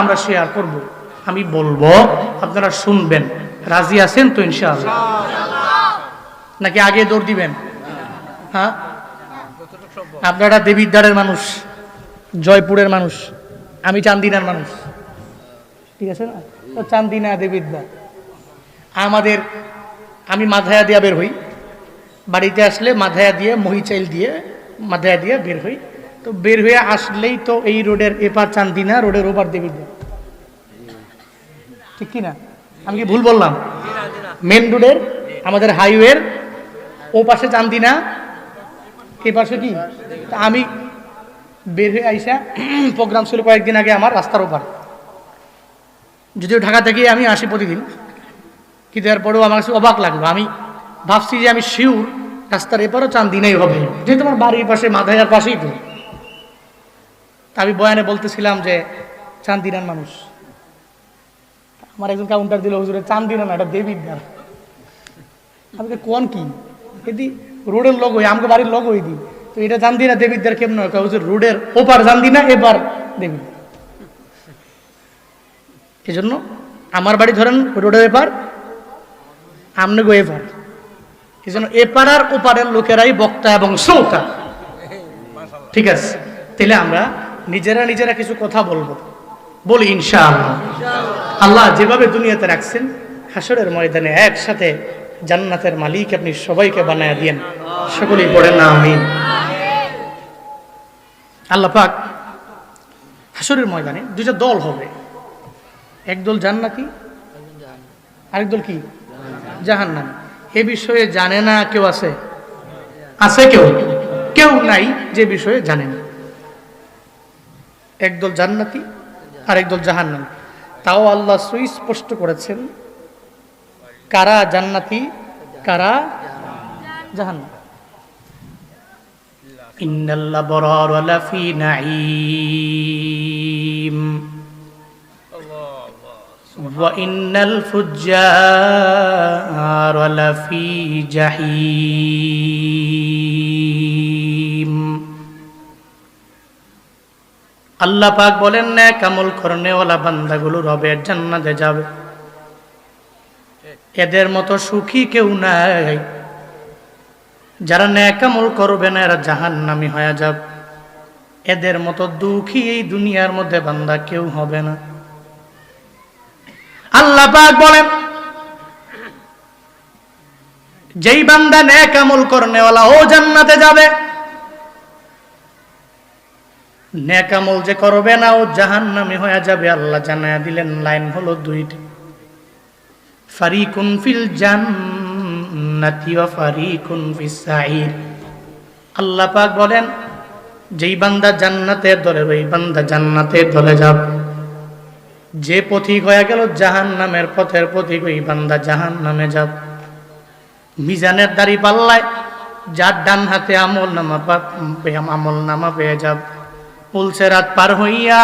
আমরা শেয়ার করব, আমি বলবো, আপনারা শুনবেন। রাজি আছেন তো ইনশাআল্লাহ? নাকি আগে দৌড় দিবেন? হ্যাঁ, আপনারা দেবিদ্বারের মানুষ, জয়পুরের মানুষ, আমি চান্দিনার মানুষ, ঠিক আছে না? তো চান্দিনা দেবিদ্বার আমাদের, আমি মাথায়া দিয়া বের হই, বাড়িতে আসলে মাথায়া দিয়ে মহিচাইল দিয়ে মাথায়া দিয়ে বের হই। তো বের হয়ে আসলেই তো এই রোডের এপার চান্দিনা, রোডের ওপার দেবিদ্বার, ঠিক কিনা? আমি কি ভুল বললাম? মেন রোডের আমাদের হাইওয়ের ও পাশে চান্দিনা, এ পাশে কি? আমি বের হয়ে আইসা প্রোগ্রাম ছিল কয়েকদিন আগে আমার রাস্তার ওপার, যদিও ঢাকা থেকে আমি আসি প্রতিদিন, কিন্তু এরপরেও আমার কাছে অবাক লাগলো। আমি ভাবছি যে আমি শিওর রাস্তার এপারও চান্দিনাই হবে, যেহেতু আমার বাড়ির পাশে মাথায়ার পাশেই তো। আমি বয়ানে বলতেছিলাম যে চান্দিনার মানুষ। আমার একজন কাউন্টার দিল, হুজুরে চান্দিনা না, এটা দেবিদ্বার। আমি কোন কি এদি রোডের লোক, আমাকে বাড়ির লোক ওই দিই, তো এটা চান্দিনা দেবিদ্বার কেমন হয়? হুজুর রোডের ওপার চান্দিনা, এপার দেবিদ্বার। এই জন্য আমার বাড়ি ধরেন রোডের এপার, আমনে গো এপার। এই জন্য এপার আর ওপারের লোকেরাই বক্তা এবং শ্রোতা, ঠিক আছে? তাহলে আমরা নিজেরা কিছু কথা বলবো, বলি ইনশাআল্লাহ। আল্লাহ যেভাবে দুনিয়াতে রাখছেন, হাসরের ময়দানে একসাথে জান্নাতের মালিক আপনি সবাইকে বানায়া দিয়েন, সকলেই পড়েন না আমিন। আল্লাহ পাক হাসরের ময়দানে দুইটা দল হবে, একদল জান্নাতি, আরেক দল কি? জাহান্নামী। এ বিষয়ে জানে না কেউ? আছে? আছে কেউ? কেউ নাই যে বিষয়ে জানে না। একদল জান্নাতি আর একদল জাহান্নামী। তাও আল্লাহ সুস্পষ্ট করেছেন কারা জান্নাতি কারা জাহান্নামী। ইন্নাল আবরারা লাফি নাঈম ওয়া ইন্নাল ফুজ্জারা লাফি জাহিম। আল্লাহ পাক বলেন, নেক আমল করনেওয়ালা বান্দাগুলো রবের জান্নাতে যাবে, এদের মতো সুখী কেউ নাই। যারা নেক আমল করবে না এরা জাহান্নামী হয়ে যাবে, এদের মতো দুঃখী এই দুনিয়ার মধ্যে বান্দা কেউ হবে না। আল্লাহ পাক বলেন, যেই বান্দা নেক আমল করনেওয়ালা ও জান্নাতে যাবে, নেক আমল যে করবে না ও জাহান্নামী হয়ে যাবে। আল্লাহ জানায়া দিলেন, লাইন হলো দুইটা, ফারিকুন ফিল জান্নাতি ওয়া ফারিকুন ফিস সাঈর। আল্লাহ পাক বলেন, যেই বান্দা জান্নাতের দলে, ওই বান্দা জান্নাতের দলে যাবে। যে পথিক হয়ে গেল জাহান্নামের পথের পথিক, ওই বান্দা জাহান্নামে যাবে। মিজানের দাড়ি পাল্লায় যার ডান হাতে আমল নামা পেয়ে যাবে, পুলসেরাত পার হইয়া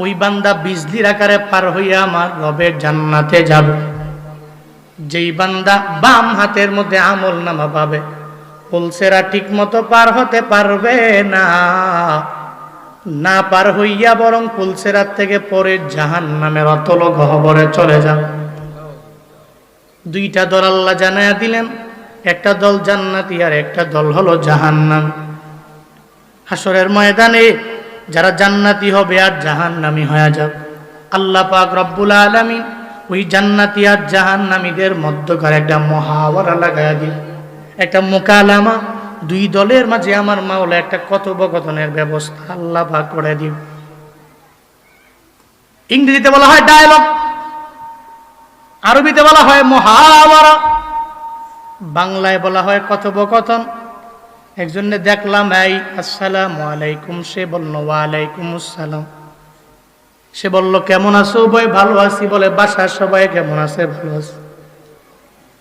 ওই বান্দা বিজলির আকারে পার হইয়া আমার রবের জান্নাতে যাবে। যেই বান্দা বাম হাতের মধ্যে আমল নামা পাবে, পুলসেরা ঠিক মতো পার হতে পারবে না, না পার হইয়া বরং পুলসেরাত থেকে পরে জাহান্নামের অতল গহ্বরে চলে যাবে। দুইটা দল আল্লাহ জানায়া দিলেন, একটা দল জান্নাতি আর একটা দল হলো জাহান্নাম। হাসরের ময়দানে যারা জান্নাতি হবে আর জাহান্নামী হয়ে যাবে, আল্লাহ পাক রব্বুল আলামিন ওই জান্নাতি আর জাহান্নামীদের মধ্যকার একটা মুহাওয়ারা লাগায়া দিল, একটা মুকালামা। দুই দলের মাঝে আমার মাওলা একটা কথোপকথনের ব্যবস্থা আল্লাহ পাক করে দিল। ইংরেজিতে বলা হয় ডায়ালগ, আরবিতে বলা হয় মুহাওয়ারা, বাংলায় বলা হয় কথোপকথন। একজনে দেখলাম, এই আসসালামু আলাইকুম, সে বলল ওয়ালাইকুম আসসালাম। সে বলল কেমন আছো? বই ভালো আছি। বলে বাসার সবাই কেমন আছে? ভালো আছে।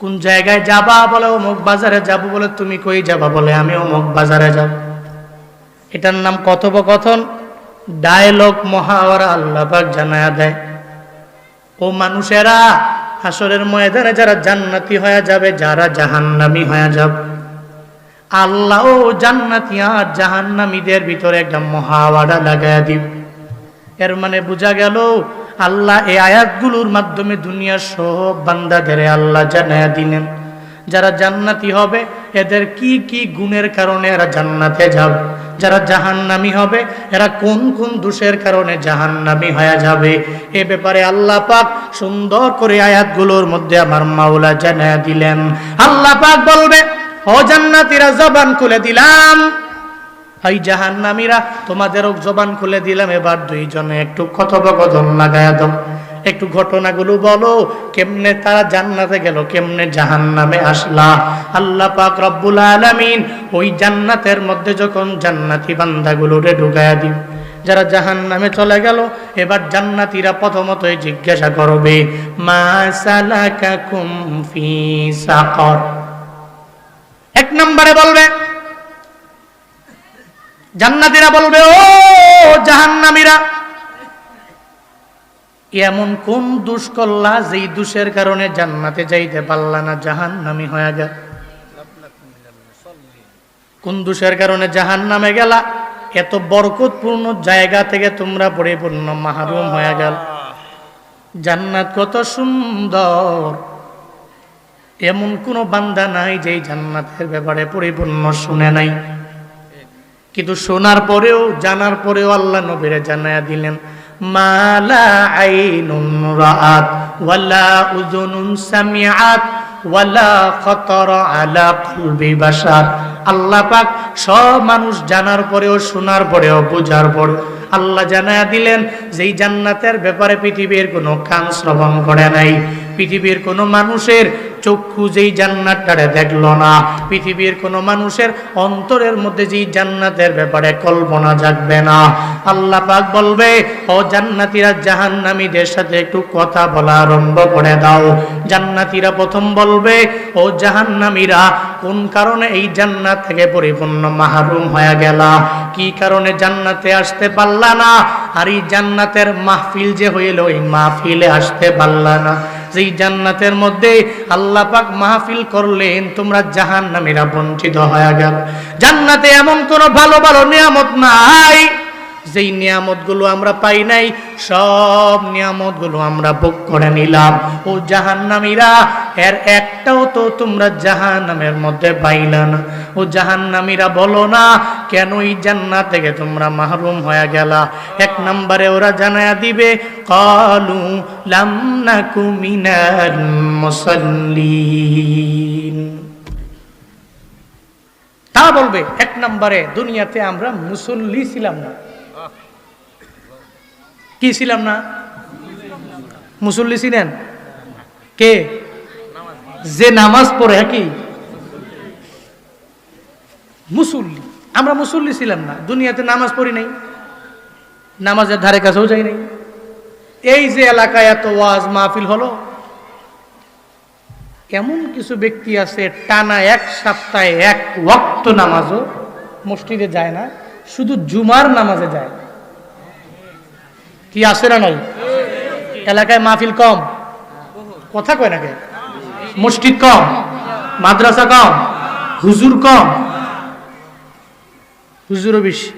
কোন জায়গায় যাবা? বলে অমুক বাজারে যাব। বলে তুমি কই যাবা? বলে আমি অমুক বাজারে যাব। এটার নাম কথোপকথন, ডায়লগ, মুহাওয়ারা। আল্লাহ পাক জানায়া দেয়, ও মানুষেরা, হাসরের ময়দানে যারা জান্নাতি হয়ে যাবে, যারা জাহান্নামী হয়ে যাবে, আল্লাহ ও জান্নাতি আর জাহান্নামীদের ভিতরে একটা মুহাওয়ারা লাগায়া দিবে। এর মানে বোঝা গেল আল্লাহ এই আয়াতগুলোর মাধ্যমে দুনিয়ার সব বান্দাদের আল্লাহ জানায়া দিলেন যারা জান্নাতি হবে এদের কি কি গুণের কারণে এরা জান্নাতে যাবে, যারা জাহান্নামী হবে এরা কোন কোন দোষের কারণে জাহান্নামী হয়ে যাবে। এ ব্যাপারে আল্লাহ পাক সুন্দর করে আয়াতগুলোর মধ্যে আমার মাওলা জানায়া দিলেন। আল্লাহ পাক বলবে, ও জান্নাতীরা জবান খুলে দিলাম, এই জাহান্নামীরা তোমাদেরও জবান খুলে দিলাম, এবার দুইজনে একটু কথোপকথন লাগায়া দাও, একটু ঘটনাগুলো বলো, কেমনে তারা জান্নাতে গেল, কেমনে জাহান্নামে আসলা। আল্লাহ পাক রব্বুল আলামিন ওই জান্নাতের মধ্যে যখন জান্নাতি বান্দাগুলোরে ঢুকায়া দিন, যারা জাহান্নামে চলে গেল, এবার জান্নাতীরা প্রথমতই জিজ্ঞাসা করবে, মা সালাকাকুম ফি সাকর। এক নম্বরে বলবে, জান্নাতীরা বলবে, ও জাহান্নামীরা, এমন কোন দোষ করলা যেই দোষের কারণে জান্নাতে যাইতে পারলা না, জাহান্নামী হয়ে গেল? কোন দোষের কারণে জাহান্নামে গেলা? এত বরকতপূর্ণ জায়গা থেকে তোমরা পরিপূর্ণ মাহরুম হয়ে গেল। জান্নাত কত সুন্দর, এমন কোন বান্দা নাই যেই জান্নাতের ব্যাপারে পরিপূর্ণ শুনে নাই, কিন্তু শোনার পরেও জানার পরেও আল্লাহ নবীরে জানায়া দিলেন, মালা আইনুন রাআত ওয়ালা উযুনুন সামিআত ওয়ালা খাতারা আলা কলবি বাশার। আল্লাহ পাক সব মানুষ জানার পরেও শোনার পরেও বোঝার পর আল্লাহ জানায়া দিলেন যেই জান্নাতের ব্যাপারে পৃথিবীর কোনো কান শ্রবণ করে নাই, পৃথিবীর কোনো মানুষের চক্ষু যেই জান্নাতটারে দেখলো না, পৃথিবীর কোনো মানুষের অন্তরের মধ্যে যেই জান্নাতের ব্যাপারে কল্পনা জাগবে না, আল্লাহ পাক বলবে, ও জান্নাতীরা জাহান্নামীদের সাথে একটু কথা বলা আরম্ভ করে দাও। জান্নাতীরা প্রথম বলবে, ও জাহান্নামীরা, কোন কারণে এই জান্নাত থেকে পরিপূর্ণ মাহরুম হয়ে গেলা, কি কারণে জান্নাতে আসতে পারলা না? আর এই জান্নাতের মাহফিল যে হইল, এই মাহফিলে আসতে পারলা না, যেই জান্নাতের মধ্যে আল্লাহ পাক মাহফিল করলেন, তোমরা জাহান্নামীরা বঞ্চিত হয়ে গেল। জান্নাতে এমন কোন ভালো ভালো নিয়ামত নাই যেই নিয়ামতগুলো আমরা পাই নাই, সব নিয়ামতগুলো আমরা ভোগ করে নিলাম। ও জাহান্নামীরা, এর একটাও তো তোমরা জাহান্নামের মধ্যে পাইলা না। ও জাহান্নামীরা, বলো না কেন এই জান্নাত থেকে তোমরা মাহরুম হয়ে গেলা? এক নম্বরে ওরা জানায়া দিবে, ক্বালু লাম নাকু মিনাল মুসাল্লিন। তা বলবে, এক নম্বরে দুনিয়াতে আমরা মুসল্লি ছিলাম না। কি ছিলাম না? মুসল্লি ছিলেন কে? যে নামাজ পড়ে, কি মুসল্লি? আমরা মুসল্লি ছিলাম না, দুনিয়াতে নামাজ পড়ি নাই, নামাজের ধারে কাছেও যাই নাই। এই যে এলাকায় এত ওয়াজ মাহফিল হলো, এমন কিছু ব্যক্তি আছে টানা এক সপ্তাহে এক ওয়াক্ত নামাজও মসজিদে যায় না, শুধু জুমার নামাজে যায়। কি আছে না নাই? এলাকায় মাহফিল কম, কথা কয় না কে? মসজিদ কম, মাদ্রাসা কম, হুজুর কম, হুজুরও বেশি,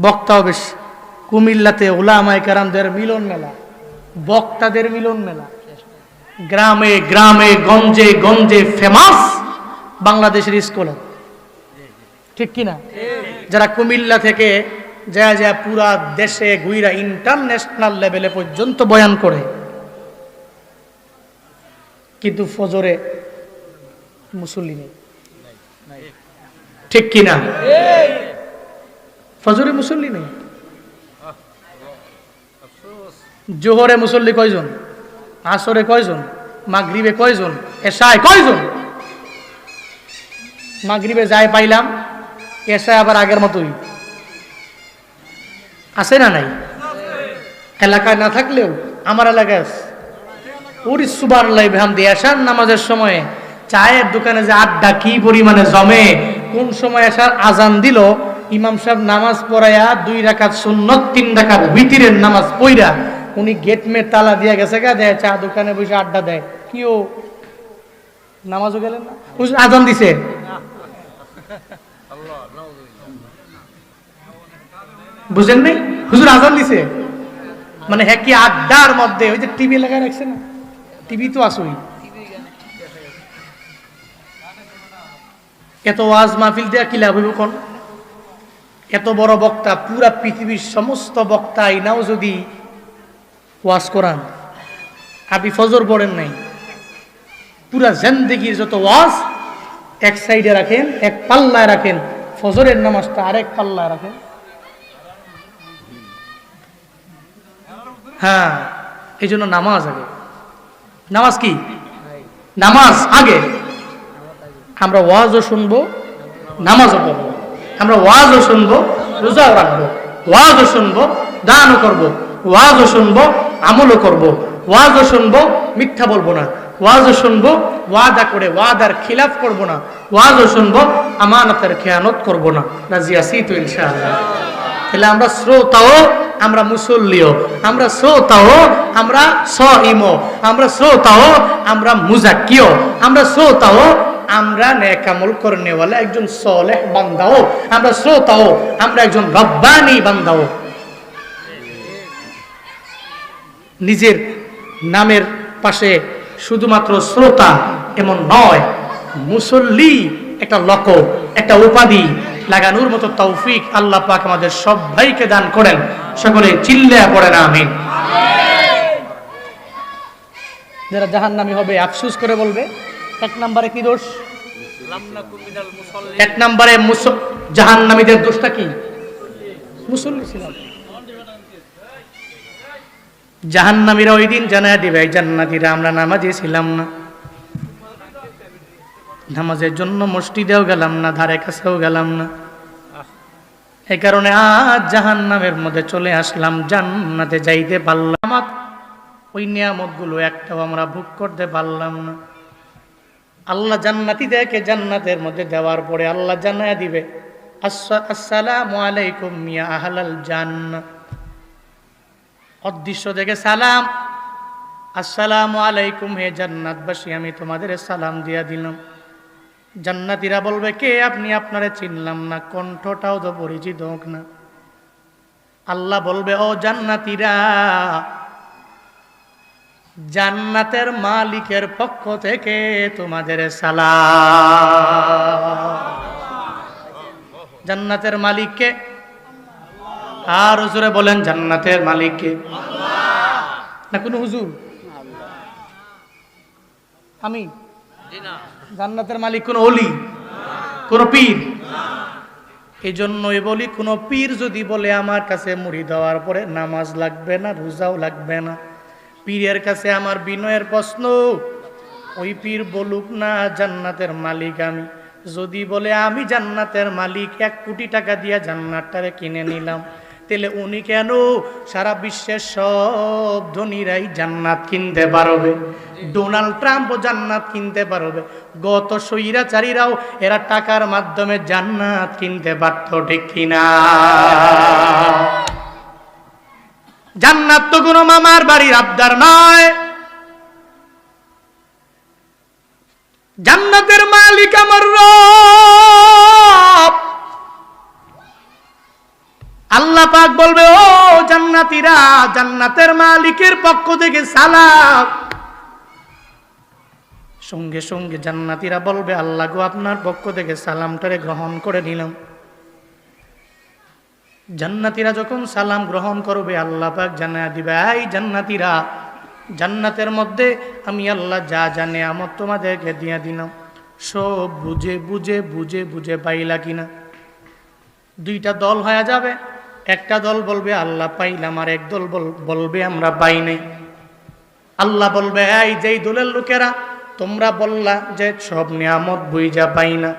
বক্তাও বেশি। কুমিল্লাতে উলামায়ে কেরামদের মিলন মেলা, বক্তাদের মিলন মেলা, গ্রামে গ্রামে গঞ্জে গঞ্জে ফেমাস বাংলাদেশের স্কুলে, ঠিক কিনা? যারা কুমিল্লা থেকে যা যা পুরা দেশে ঘুইরা ইন্টারন্যাশনাল লেভেলে পর্যন্ত বয়ান করে, কিন্তু ফজরে মুসল্লি নেই, ঠিক কিনা? ফজরে মুসল্লি নেই। জোহরে মুসল্লি কয়জন? আসরে কয়জন? মাগরিবে কয়জন? এশায় কয়জন? মাগরিবে যায় পাইলাম, এশায় আবার আগের মতোই আছে না নাই? এলাকায় না থাকলেও আমার এলাকায় আছে। ওরে সুবহানাল্লাহ বিহামদি, এশার নামাজের সময় চায়ের দোকানে যে আড্ডা কি পরিমাণে জমে, কোন সময় এশার আজান দিল, ইমাম সাহেব নামাজ পড়ায়া 2 রাকাত সুন্নত 3 রাকাত বিতিরের নামাজ পড়া উনি গেট মে তালা দিয়ে গেছে, গা দেয় চা দোকানে বসে আড্ডা দেয়। কি ও নামাজও গেলেন না? আজান দিছে, বুঝেন নাই? হুজুর আজান দিছে, মানে হ্যাঁ কি আড্ডার মধ্যে ওই যে টিভি লাগায় রাখছে না, টিভি তো আসুই, এত ওয়াজ মাহফিল দেয়া কি লাভ হইব কোন? এত বড় বক্তা, পুরা পৃথিবীর সমস্ত বক্তা আইনাও যদি ওয়াজ করান, আপনি ফজর পড়েন নাই, পুরা জিন্দেগির যত ওয়াজ এক সাইডে রাখেন, এক পাল্লায় রাখেন, ফজরের নামাজটা আরেক পাল্লায় রাখেন। হ্যাঁ, এই জন্য নামাজ আগে। নামাজ কি? নামাজ আগে। আমরা ওয়াজও শুনবো, নামাজও পড়বো। আমরা ওয়াজও শুনবো, রোজাও রাখবো। ওয়াজও শুনবো, দানও করবো। ওয়াজও শুনবো, আমলও করবো। ওয়াজও শুনবো, মিথ্যা বলবো না। ওয়াজও শুনবো, ওয়াদা করে ওয়াদার খিলাফ করবো না। ওয়াজও শুনবো, আমানতের খেয়ানত করবো না। রাজি আছি তো ইনশাআল্লাহ? তাহলে আমরা শ্রোতাও, আমরা মুসল্লিও, আমরা শ্রোতাও, আমরা সাইমও, আমরা শ্রোতাও, আমরা মুজাক্কিও, আমরা শ্রোতাও, আমরা নেক আমল করনেওয়ালা একজন সালেহ বান্দাও, আমরা শ্রোতাও, আমরা একজন রব্বানি বান্দাও। নিজের নামের পাশে শুধুমাত্র শ্রোতা এমন নয়, মুসল্লি একটা লকব, একটা উপাধি লাগানোর মতো তৌফিক আল্লাহ পাক আমাদের সবাইকে দান করেন। সকলে চিল্লায়া পড়েন আমিন। যারা জাহান্নামী হবে আফসোস করে বলবে, এক নম্বরে কি দোষ? এক নম্বরে জাহান্নামীদের দোষটা কি? মুসল্লি ছিলাম। জাহান্নামীরা ওই দিন জানায় দিবে, জান্নাতীরা আমরা নামাজে ছিলাম না, নামাজের জন্য মসজিদেও গেলাম না, ধারে কাছেও গেলাম না, এই কারণে আজ জাহান্নামের মধ্যে চলে আসলাম, জান্নাতে যাইতে পারলাম, ওই নিয়ামত গুলো একটাও আমরা ভোগ করতে পারলাম না। আল্লাহ জান্নাতীদেরকে জান্নাতের মধ্যে দেওয়ার পরে আল্লাহ জানায়া দিবে, আসসালামু আলাইকুম ইয়া আহলাল জান্নাহ। অদৃশ্য দেখে সালাম, আসসালামু আলাইকুম হে জান্নাতবাসী, আমি তোমাদের সালাম দিয়া দিলাম। জান্নাতীরা বলবে, কে আপনি? আপনারে চিনলাম না, কণ্ঠটাও তো পরিচিত হোক না। আল্লাহ বলবে, ও জান্নাতীরা, জান্নাতের মালিকের পক্ষ থেকে তোমাদের সালাম। জান্নাতের মালিককে? আর হুজুরে বলেন, জান্নাতের মালিককে? না কোন হুজুর? আমি? জান্নাতের মালিক কোন ওলি, কোন পীর? এই জন্যই বলি, কোন পীর যদি বলে আমার কাছে মুড়ি দেওয়ার পরে নামাজ লাগবে না, রোজাও লাগবে না, পীরের কাছে আমার বিনয়ের প্রশ্ন, ওই পীর বলুক না জান্নাতের মালিক আমি। যদি বলে আমি জান্নাতের মালিক, 1 কোটি টাকা দিয়া জান্নাতটারে কিনে নিলাম, তাহলে উনি কেন সারা বিশ্বের সব ধনীরাই জান্নাত কিনতে পারবে? ডোনাল্ড ট্রাম্পও জান্নাত কিনতে পারবে, গত স্বৈরাচারীরাও এরা টাকার মাধ্যমে জান্নাত কিনতে পারত, ঠিক কিনা? জান্নাত তো কোনো মামার বাড়ির আবদার নয়, জান্নাতের মালিক আমার রব। আল্লাহ পাক বলবে, ও জান্নাতীরা, জান্নাতের মালিকের পক্ষ থেকে সালাম। সঙ্গে সঙ্গে জান্নাতীরা বলবে, আল্লাহ গো, আপনার পক্ষ থেকে সালামটারে গ্রহণ করে নিলাম। জান্নাতীরা যখন সালাম গ্রহণ করবে, আল্লাহ পাক জানায়া দিবে, এই জান্নাতীরা, জান্নাতের মধ্যে আমি আল্লাহ যা জানে আমার তোমাদেরকে দিয়া দিলাম, সব বুঝে বুঝে বুঝে বুঝে পাইলা কিনা? 2টা দল হয়ে যাবে, একটা দল বলবে আল্লাহ পাইলাম, আর এক দল বলবে আমরা পাই নাই। আল্লাহ বলবে, এই যেই দলের লোকেরা তোমরা বললা যে সব নিয়ামত বুঝা পাই না,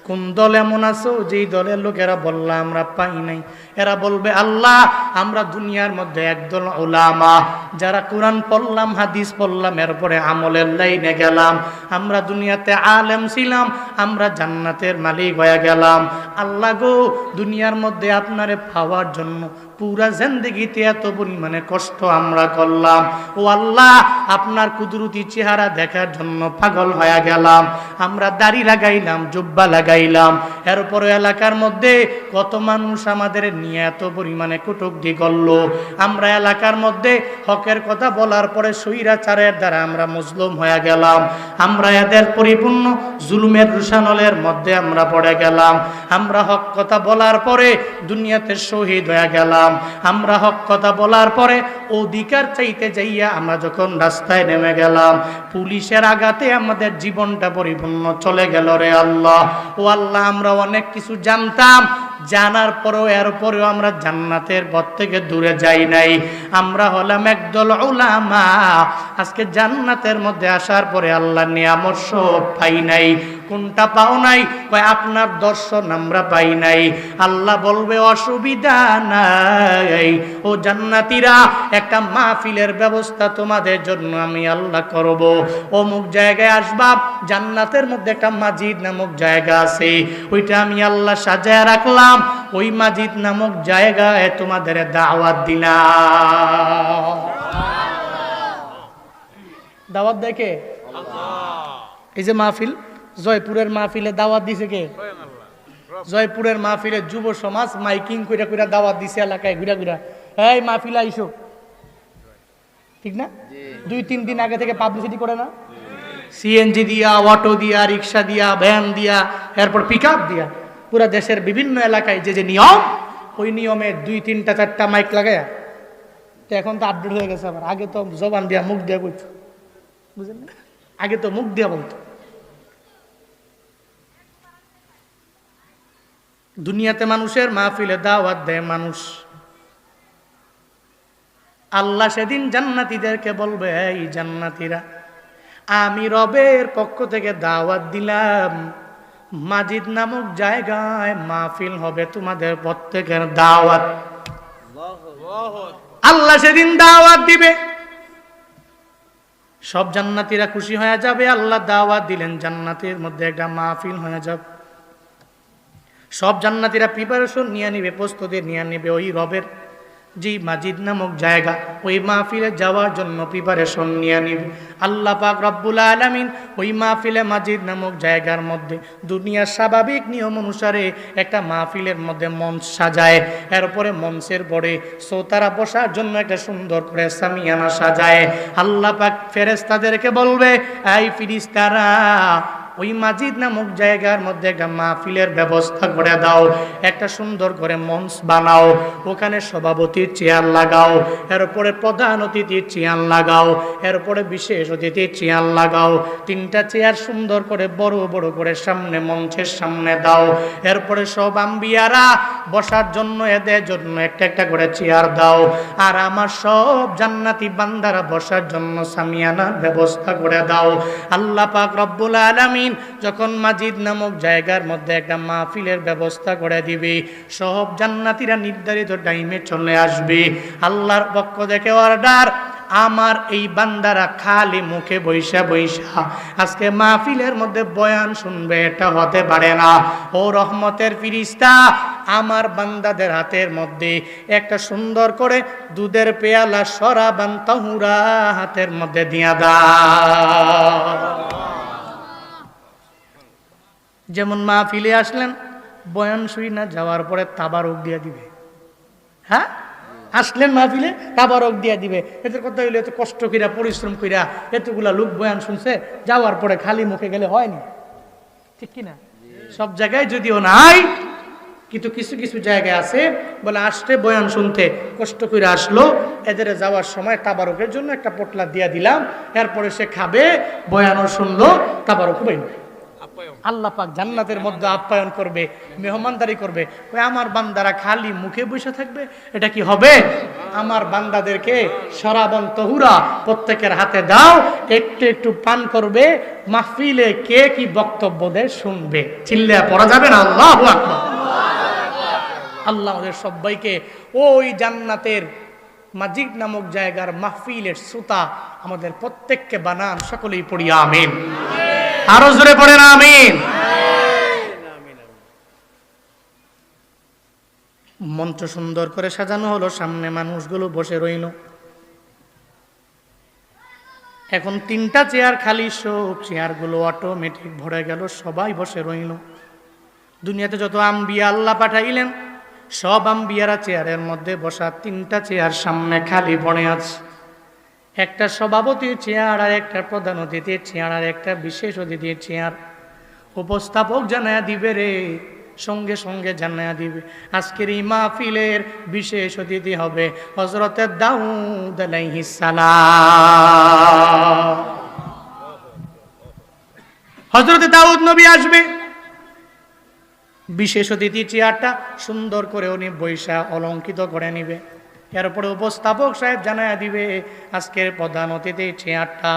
কোন দল এমন আছো যেই দলের লোকেরা বললা আমরা পাই নাই? এরা বলবে, আল্লাহ আমরা দুনিয়ার মধ্যে একদল উলামা, যারা কোরআন পড়লাম, হাদিস পড়লাম, এরপরে আমলের লাইনে গেলাম, আমরা দুনিয়াতে আলেম ছিলাম, আমরা জান্নাতের মালিক হয়ে গেলাম। আল্লাহ গো, দুনিয়ার মধ্যে আপনারে পাওয়ার জন্য পুরা জিন্দেগিতে এত পরিমাণে কষ্ট আমরা করলাম, ও আল্লাহ আপনার কুদরতি চেহারা দেখার জন্য পাগল হয়ে গেলাম। আমরা দাড়ি লাগাইলাম, জুব্বা লাগাইলাম, এরপর এলাকার মধ্যে কত মানুষ আমাদের নিয়ে এত পরিমাণে কটূক্তি করলো। আমরা এলাকার মধ্যে হকের কথা বলার পরে স্বৈরাচারের দ্বারা আমরা মজলুম হয়ে গেলাম। আমরা এদের পরিপূর্ণ জুলুমের রুশানলের মধ্যে আমরা পড়ে গেলাম। আমরা হক কথা বলার পরে দুনিয়াতে শহীদ হয়ে গেলাম। আমরা হক কথা বলার পরে অধিকার চাইতে যাইয়া আমরা যখন রাস্তায় নেমে গেলাম, পুলিশের আঘাতে আমাদের জীবনটা পরিপূর্ণ চলে গেল রে আল্লাহ। ও আল্লাহ, আমরা অনেক কিছু জানতাম, জানার পরেও এরপরেও আমরা জান্নাতের পথ থেকে দূরে যাই নাই। আমরা হলাম একদল উলামা, আজকে জান্নাতের মধ্যে আসার পরে আল্লাহ নিয়ামত সব পাই নাই। কোনটা পাও নাই? কয় আপনার দর্শন আমরা পাই নাই। আল্লাহ বলবে অসুবিধা নাই, ও জান্নাতীরা, একটা মাহফিলের ব্যবস্থা তোমাদের জন্য আমি আল্লাহ করব। অমুক জায়গায় আসবা, জান্নাতের মধ্যে একটা মাজিদ নামক জায়গা আছে, ওইটা আমি আল্লাহ সাজায় রাখলাম। ওই মাজিদ নামক জায়গায় তোমাদের দাওয়াত দিলাম। দাওয়াত দেখে এই যে মাহফিল, জয়পুরের মাহফিলে দাওয়াত দিছে কে? জয়পুরের মাহফিলে যুব সমাজ মাইকিং কইরা কইরা দাওয়াত দিছে এলাকায় ঘুরা ঘুরা, এই মাহফিল আইসো, ঠিক না? 2-3 দিন আগে থেকে পাবলিসিটি করে না? সিএনজি দিয়া, অটো দিয়া, রিক্সা দিয়া, ভ্যান দিয়া, এরপর পিকআপ দিয়া পুরা দেশের বিভিন্ন এলাকায় যে যে নিয়ম, ওই নিয়মে 2-3-4টা মাইক লাগায়া। তো এখন তো আপডেট হয়ে গেছে। আবার আগে তো জবান দিয়া, মুখ দিয়া কইতো, বুঝলেন না? আগে তো মুখ দিয়া বলতো। দুনিয়াতে মানুষের মাহফিলে দাওয়াত দেয় মানুষ। আল্লাহ সেদিন জান্নাতীদেরকে বলবে, এই জান্নাতীরা, আমি রবের পক্ষ থেকে দাওয়াত দিলাম, মাজিদ নামক জায়গায় মাহফিল হবে, তোমাদের প্রত্যেকের দাওয়াত। আল্লাহ সেদিন দাওয়াত দিবে, সব জান্নাতীরা খুশি হয়ে যাবে। আল্লাহ দাওয়াত দিলেন, জান্নাতের মধ্যে একটা মাহফিল হয়ে যাবে। সব জান্নাতীরা প্রিপারেশন নিয়ে নিবে, প্রস্তুতি নিয়ে নিবে ওই রবের যে মাজিদ নামক জায়গা, ওই মাহফিলে যাওয়ার জন্য প্রিপারেশন নিয়ে নিবে। আল্লাহ পাক রব্বুল আলামিন ওই মাহফিলে মাজিদ নামক জায়গার মধ্যে দুনিয়ার স্বাভাবিক নিয়ম অনুসারে একটা মাহফিলের মধ্যে মঞ্চ সাজায়, এরপরে মঞ্চের পরে শ্রোতারা বসার জন্য একটা সুন্দর করে সামিয়ানা সাজায়। আল্লাহ পাক ফেরেশতাদেরকে বলবে, এই ফেরেশতারা, ওই মাজিদ নামক জায়গার মধ্যে একটা মাহফিলের ব্যবস্থা করে দাও, একটা সুন্দর করে মঞ্চ বানাও, ওখানে সভাপতির চেয়ার লাগাও, এরপরে প্রধান অতিথির চেয়ার লাগাও, এরপরে বিশেষ অতিথির চেয়ার লাগাও। 3টা চেয়ার সুন্দর করে বড় বড় করে সামনে মঞ্চের সামনে দাও। এরপরে সব আম্বিয়ারা বসার জন্য, এদের জন্য একটা একটা করে চেয়ার দাও। আর আমার সব জান্নাতি বান্দারা বসার জন্য সামিয়ানার ব্যবস্থা করে দাও। আল্লাহ পাক রব্বুল আলামিন যখন মাজিদ নামক জায়গার মধ্যে একটা মাহফিলের ব্যবস্থা করে দিবে, সব জান্নাতীরা নির্ধারিত টাইমে চলে আসবে। আল্লাহর পক্ষ থেকে অর্ডার, আমার এই বান্দারা খালি মুখে বৈশা বৈশা আজকে মাহফিলের মধ্যে বয়ান শুনবে, এটা হতে পারে না। ও রহমতের ফিরিস্তা, আমার বান্দাদের হাতের মধ্যে একটা সুন্দর করে দুধের পেয়ালা শরাবান তাহুরা হাতের মধ্যে দিয়া দাও। যেমন মাহফিলে আসলেন, বয়ান শুই না যাওয়ার পরে তাবারক দিয়া দিবে। হ্যাঁ, আসলেন মাহফিলে, তাবারক দিয়া দিবে। এদের কথা হইলে এত কষ্ট কইরা, পরিশ্রম কইরা এতগুলা লোক বয়ান শুনছে, যাওয়ার পরে খালি মুখে গেলে হয়নি, ঠিক কিনা? সব জায়গায় যদিও নাই, কিন্তু কিছু কিছু জায়গায় আছে বলে আসতে বয়ান শুনতে কষ্ট করে আসলো, এদের যাওয়ার সময় তাবারকের জন্য একটা পোটলা দিয়া দিলাম, এরপরে সে খাবে, বয়ানও শুনলো, তাবারক পাইল। আল্লাহ পাক জান্নাতের মধ্যে আপ্যায়ন করবে, মেহমানদারি করবে। ওই আমার বান্দারা খালি মুখে বসে থাকবে, এটা কি হবে? আমার বান্দাদেরকে শরাবান তাহুরা প্রত্যেকের হাতে দাও, একটু একটু পান করবে, মাহফিলে কে কি বক্তব্য দেয় শুনবে। চিল্লায়া পড়া যাবে না আল্লাহু আকবার। আল্লাহ আমাদের সবাইকে ওই জান্নাতের মাজিদ নামক জায়গার মাহফিলের শ্রোতা আমাদের প্রত্যেককে বানান। সকলেই পড়ি আমিন। আরো জোরে পড়েন আমিন। মঞ্চ সুন্দর করে সাজানো হলো, সামনে মানুষগুলো বসে রইল। এখন 3টা চেয়ার খালি, সব চেয়ারগুলো অটোমেটিক ভরে গেল, সবাই বসে রইল। দুনিয়াতে যত আম্বিয়া আল্লাহ পাঠাইলেন, সব আম্বিয়ারা চেয়ারের মধ্যে বসা, 3টা চেয়ার সামনে খালি পড়ে আছে। একটা সভাপতির চেয়ার, আর একটা প্রধান অতিথির চেয়ার, আর একটা বিশেষ অতিথির চেয়ার। উপস্থাপক জানায়া দিবে রে, সঙ্গে সঙ্গে জানায়া দিবে আজকের এই মাহফিলের বিশেষ অতিথি হবে হযরতে দাউদ আলাইহিস সালাম। হযরতে দাউদ নবী আসবে, বিশেষ অতিথি চেয়ারটা সুন্দর করে উনি বৈশা অলঙ্কৃত করে নিবে। এরপরে উপস্থাপক সাহেব জানায়া দিবে আজকের প্রধান অতিথি চেয়ারটা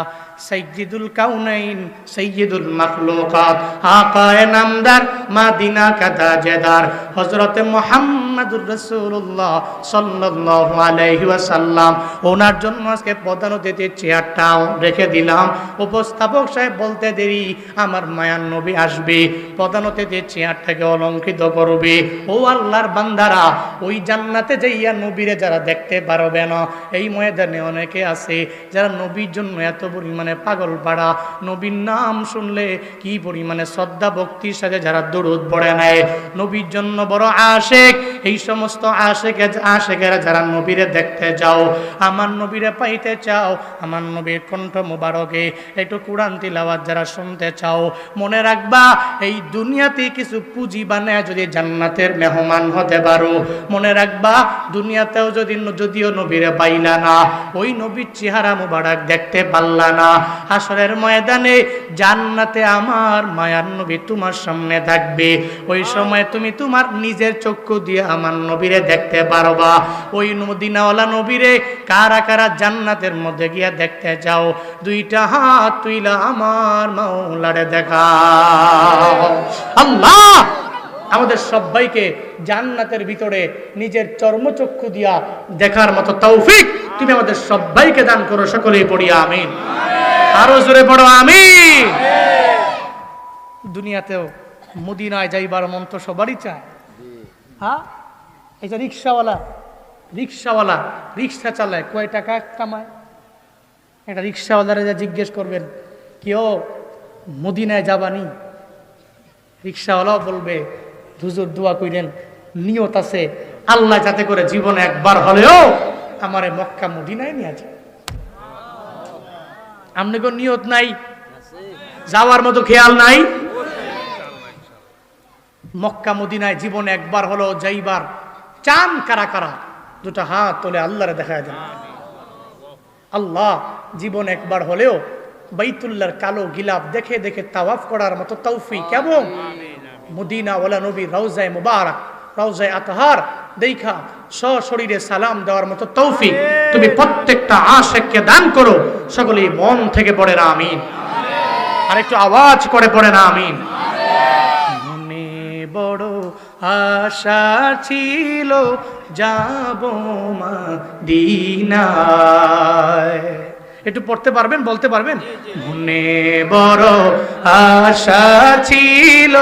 সাইয়্যিদুল কাউনাইন, সাইয়্যিদুল মাখলুকাত, আকায়ে নামদার, মাদিনা কাতাজেদার হযরতে মুহাম্মাদুর রাসূলুল্লাহ সাল্লাল্লাহু আলাইহি ওয়াসাল্লাম, ওনার জন্য আজকে প্রধান অতিথির চেয়ারটা রেখে দিলাম। উপস্থাপক সাহেব বলতে দেরি, আমার মায়ার নবী আসবে, প্রধান অতিথির চেয়ারটাকে অলঙ্কৃত করবে। ও আল্লাহর বান্দারা, ওই জান্নাতে যাইয়া নবীরে যারা দেখতে পারবে না, এই ময়দানে অনেকে আছে যারা নবীর জন্য এত পরিমাণে পাগল পাড়া, নবীর নাম শুনলে কি পরিমাণে শ্রদ্ধা ভক্তির সাথে যারা দরুদ পড়ে নেয়, নবীর জন্য বড় আশেক। এই সমস্ত আশেকেরা যারা নবীরে দেখতে যাও, আমার নবীরে পাইতে চাও, আমার নবীর কণ্ঠ মুবারকে একটু কোরআন তিলাওয়াত যারা শুনতে চাও, মনে রাখবা এই দুনিয়াতে কিছু পুঁজি বানায় যদি জান্নাতের মেহমান হতে পারো, মনে রাখবা দুনিয়াতেও যদিও নবীরে পাইলা না, ওই নবীর চেহারা মুবারক দেখতে পারলা না, হাসরের ময়দানে জান্নাতে আমার মায়ার নবী তোমার সামনে থাকবে। ওই সময় তুমি তোমার নিজের চক্ষু দিয়ে আমার নবীরে দেখতে পারবা। ওই মদিনাওয়ালা নবীরে কারা কারা জান্নাতের মধ্যে গিয়া দেখতে যাও, 2টা হাত তুইলা আমার মাওলারে দেখাও। আল্লাহ আমাদের সবাইকে জান্নাতের ভিতরে নিজের চর্মচক্ষু দিয়া দেখার মতো তৌফিক তুমি আমাদের সবাইকে দান করো। সকলেই পড়ি আমিন, আরো জোরে পড়ো আমিন। দুনিয়াতেও মদিনায় যাইবার মন তো সবারই চায়। হ্যাঁ, এই যে রিক্সাওয়ালা রিক্সা চালায়, কয় টাকা কামায়? একটা রিক্সাওয়ালারা যা জিজ্ঞেস করবেন, কেউ মদিনায় যাবানি? রিক্সাওয়ালাও বলবে হুজুর দোয়া কইরেন, নিয়ত আছে আল্লাহ যাতে করে জীবনে একবার হলেও আমারে মক্কা মদিনায় নিয়ে যায়। আপনি কোন নিয়ত নাই, যাওয়ার মতো খেয়াল নাই? মক্কা মদিনায় জীবনে একবার হলেও যাইবার চান কারা কারা? 2টা হাত তোলে আল্লাহরে দেখায় দেন। আল্লাহ জীবন একবার হলেও বাইতুল্লাহর কালো গিলাফ দেখে দেখে তাওয়াফ করার মতো তৌফিক এবং মদিনা ওয়ালা নবী রওজায়ে মুবারক, রওজায়ে আতহার দেখা সশরীরে সালাম দেওয়ার মতো তৌফিক তুমি প্রত্যেকটা আশিককে দান করো। সকলেই মন থেকে পড়ে না আমিন, আর একটু আওয়াজ করে পড়ে না আমিন। মনে বড় আশা ছিল যাব মদিনায়। একটু পড়তে পারবেন, বলতে পারবেন? মনে বড় আশা ছিল,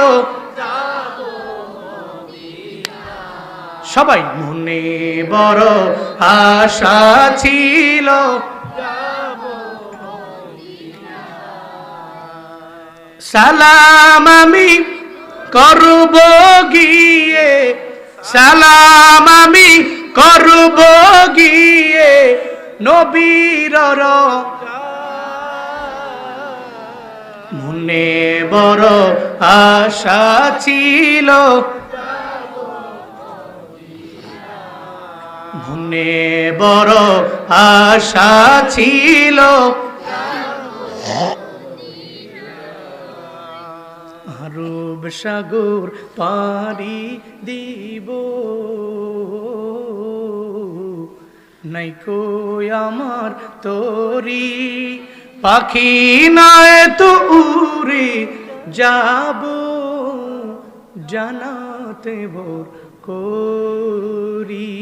সবাই মনে বড় আশা ছিল, সালাম আমি করব গিয়ে, সালাম আমি করব গিয়ে নবীর মনে বড় আশা ছিল, মনে বড় আশা ছিল, আরব সাগর পাড়ি দিব, নাই কই আমার তোরি, পাখি নয় তো উড়ে যাব জানাতে ভোর করি।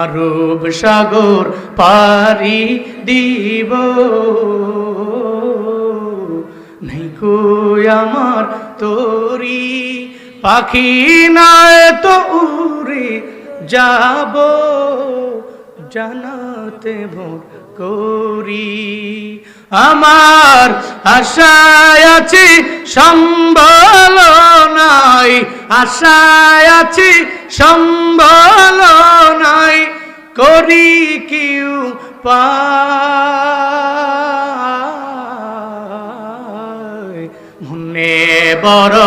আরব সাগর পাড়ি দিব, নাই কই আমার তোরি, পাখি নয় তো উড়ে যাব জানাতে ভোর করি। আমার আশায় আছি সম্বল নাই, আশায় আছি সম্বল নাই, করি কিউ পায় মনে বড়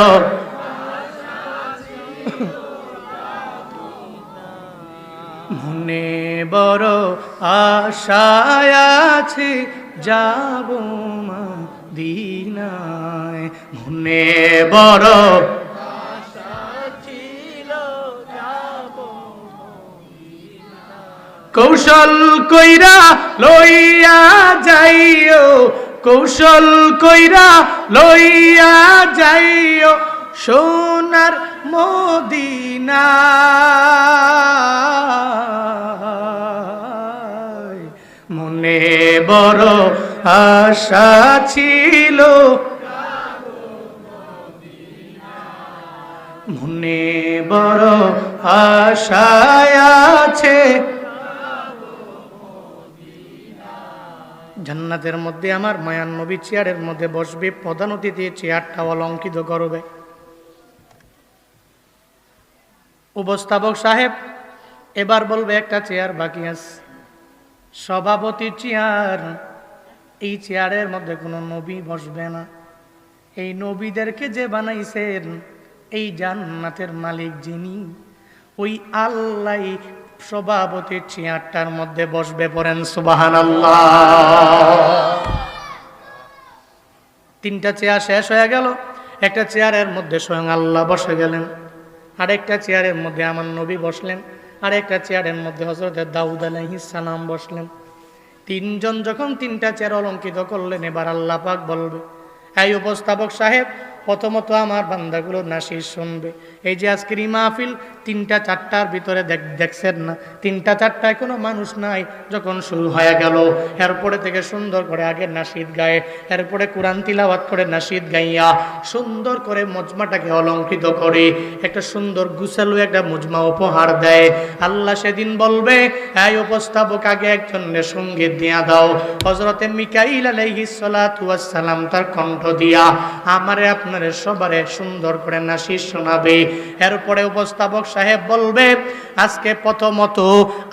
মনে বড় আশায় আছে যাব মদিনায়, মনে বড় আশা ছিল যাব মদিনায়। কৌশল কইরা লইয়া যাইও, কৌশল কইরা লইয়া যাইও সোনার মদিনা, মনে বড় আশা ছিল মনে বড় আশায় আছে। জান্নাতের মধ্যে আমার মায়ান নবী চেয়ারের মধ্যে বসবে, প্রধান অতিথি চেয়ারটা অলঙ্কিত করবে। উপস্থাপক সাহেব এবার বলবে একটা চেয়ার বাকি আছে, সভাপতি চেয়ার, এই চেয়ারের মধ্যে কোনো নবী বসবে না। এই নবীদেরকে যে বানাইছেন, এই জান্নাতের মালিক যিনি, ওই আল্লাহ সভাপতির চেয়ারটার মধ্যে বসবে। পড়েন সুবহানাল্লাহ। তিনটা চেয়ার শেষ হয়ে গেল, একটা চেয়ারের মধ্যে স্বয়ং আল্লাহ বসে গেলেন, আরেকটা চেয়ারের মধ্যে আমার নবী বসলেন, আর একটা চেয়ারের মধ্যে হযরত দাউদ আলাইহিস সালাম বসলেন। তিনজন যখন তিনটা চেয়ার অলঙ্কিত করলেন, এবার আল্লাহ পাক বলবে, এই উপস্থাপক সাহেব প্রথমত আমার বান্দাগুলো নাসির শুনবে। এই যে আজকের এই মাহফিল 3টা 4টার ভিতরে দেখছেন না, 3টা 4টায় কোনো মানুষ নাই, যখন শুরু হয়ে গেল এরপরে থেকে সুন্দর করে আগে নাসিদ গায়ে, এরপরে কোরআন তিলাওয়াত করে নাসিদ গাইয়া সুন্দর করে মজমাটাকে অলঙ্কৃত করে একটা সুন্দর গুছালো একটা মজমা উপহার দেয়। আল্লাহ সেদিন বলবে, এই উপস্থাপক আগে একজনের সঙ্গীত দিয়া দাও। হযরতে মিকাইল আলাইহিস সালাতু ওয়াস সালাম তার কণ্ঠ দিয়া আমারে আপনারে সবারে সুন্দর করে নাসির শোনাবে। এরপরে উপস্থাপক সাহেব বলবে, আজকে প্রথমত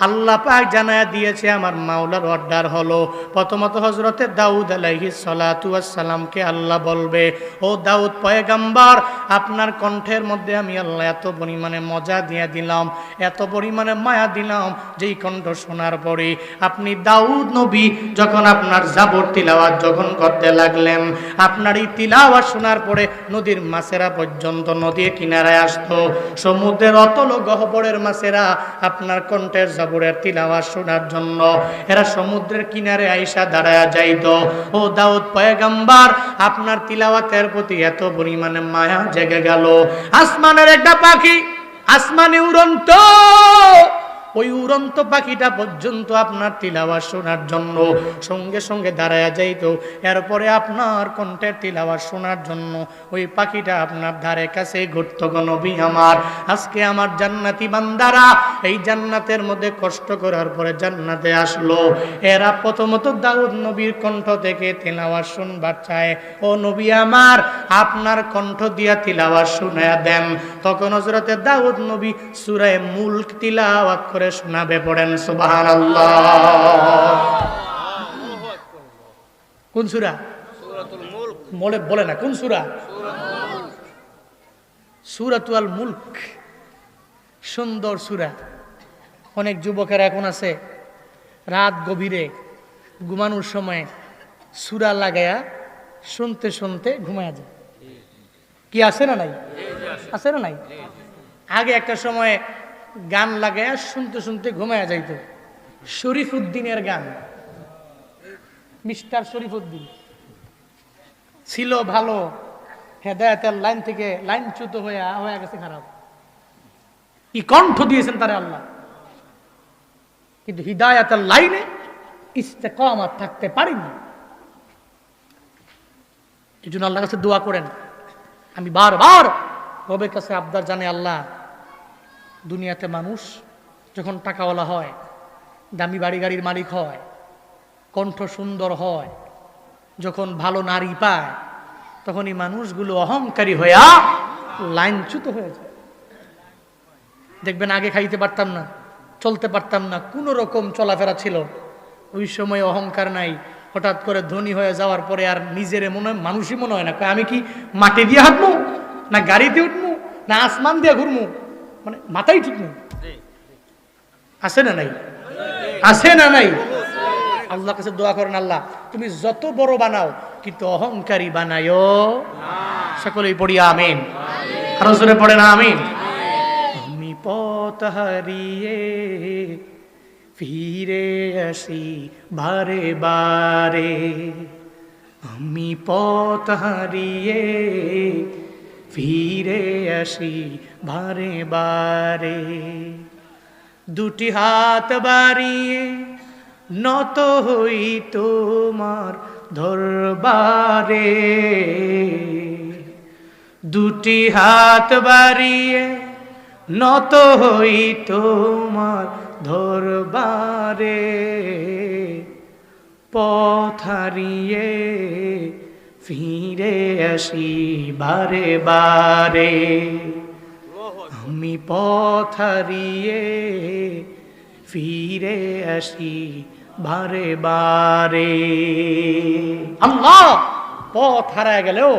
আল্লাহ পাক জানায়া দিয়েছে আমার মাওলার অর্ডার হলো, প্রথমত হযরতে দাউদ আলাইহিস সালাতু ওয়াস সালামকে আল্লাহ বলবে, ও দাউদ পয়গম্বর, আপনার কণ্ঠের মধ্যে আমি আল্লাহ এত পরিমাণে মজা দিয়ে দিলাম, এত পরিমাণে মায়া দিলাম, যেই কণ্ঠ শোনার পরে আপনি দাউদ নবী যখন আপনার জাবর তিলাওয়াত যখন করতে লাগলেন, আপনার এই তিলাওয়াত শোনার পরে নদীর মাছেরা পর্যন্ত নদীর কিনারায় আসতো, সমুদ্রের অতল গহ্বরের মাছেরা আপনার কণ্ঠের জাবরের তিলাওয়াত শোনার জন্য এরা সমুদ্রের কিনারে আইসা দাঁড়ায়া যাইতো। ও দাউদ পয়গম্বর, আপনার তিলাওয়াতের প্রতি এত পরিমাণে মায়া জেগে গেল, আসমানের একটা পাখি আসমানে উড়ন্ত, ওই উড়ন্ত পাখিটা পর্যন্ত আপনার তিলাওয়াত শোনার জন্য সঙ্গে সঙ্গে দাঁড়ায়া যাইতো। এরপরে আপনার কণ্ঠের তিলাওয়াত শোনার জন্য ওই পাখিটা আপনার ধারে কাছে ঘুরত। গো নবী আমার, আজকে আমার জান্নাতি বান্দারা এই জান্নাতের মধ্যে কষ্ট করার পরে জান্নাতে আসলো, এরা প্রথমত দাউদ নবীর কণ্ঠ থেকে তিলাওয়াত শুনবার চায়। ও নবী আমার, আপনার কণ্ঠ দিয়া তিলাওয়াত শুনায়া দেন। তখন হযরতে দাউদ নবী সূরা মুলক তিলাওয়াত করে শোনাবে। পড়েন সুবহানাল্লাহ। কোন সূরা? সূরাতুল মুলক। বলে না কোন সূরা? সূরাতুল মুলক। সুন্দর সূরা। অনেক যুবকেরা এখন আছে রাত গভীরে ঘুমানোর সময় সূরা লাগায়া শুনতে শুনতে ঘুমায়া যায়। কি আছে না নাই? আছে না নাই? আগে একটা সময় গান লাগায়া শুনতে শুনতে ঘুমায়া যাইতো। শরীফউদ্দিনের গান, মিস্টার শরীফউদ্দিন ছিল ভালো, হেদায়েতের লাইন থেকে লাইনচ্যুত হয়ে গেছে খারাপ। কি কণ্ঠ দিয়েছেন তারে আল্লাহ, কিন্তু হিদায়াতের লাইনে ইস্তেকামাত থাকতে পারিনি। এই জন্য আল্লাহর কাছে দোয়া করেন। আমি বারবার রবের কাছে আবদার জানে, আল্লাহ দুনিয়াতে মানুষ যখন টাকাওয়ালা হয়, দামি বাড়ি গাড়ির মালিক হয়, কণ্ঠ সুন্দর হয়, যখন ভালো নারী পায়, তখন এই মানুষগুলো অহংকারী হইয়া লাইনচ্যুত হয়ে যায়। দেখবেন আগে খাইতে পারতাম না, চলতে পারতাম না, কোনো রকম চলাফেরা ছিল, ওই সময় অহংকার নাই। হঠাৎ করে ধনী হয়ে যাওয়ার পরে আর নিজের মনে হয় মানুষই মনে হয় না, আমি কি মাটি দিয়ে হাঁটবো, না গাড়িতে উঠবো, না আসমান দিয়ে ঘুরবো, মানে মাথাই ঠিক নেই। আছে না নাই? আছে না নাই? আল্লাহ কাছে দোয়া করেন, আল্লাহ তুমি যত বড় বানাও কিন্তু অহংকারী বানায়ও। সকলেই পড়ি আমিন। আরো জোরে পড়েন আমিন। আমি পথ হারিয়ে ফিরে আসি বারে বারে, আমি পথ হারিয়ে ফিরে আসি বারে বারে, দুটি হাত বাড়িয়ে নত হই তোমার দরবারে, দুটি হাত বাড়িয়ে নত হই তোমার দরবারে, পথ হারিয়ে ফিরে আসি বারে বারে, আমি পথ হারিয়ে ফিরে আসি বারে বারে। আল্লাহ পথ হারায় গেলেও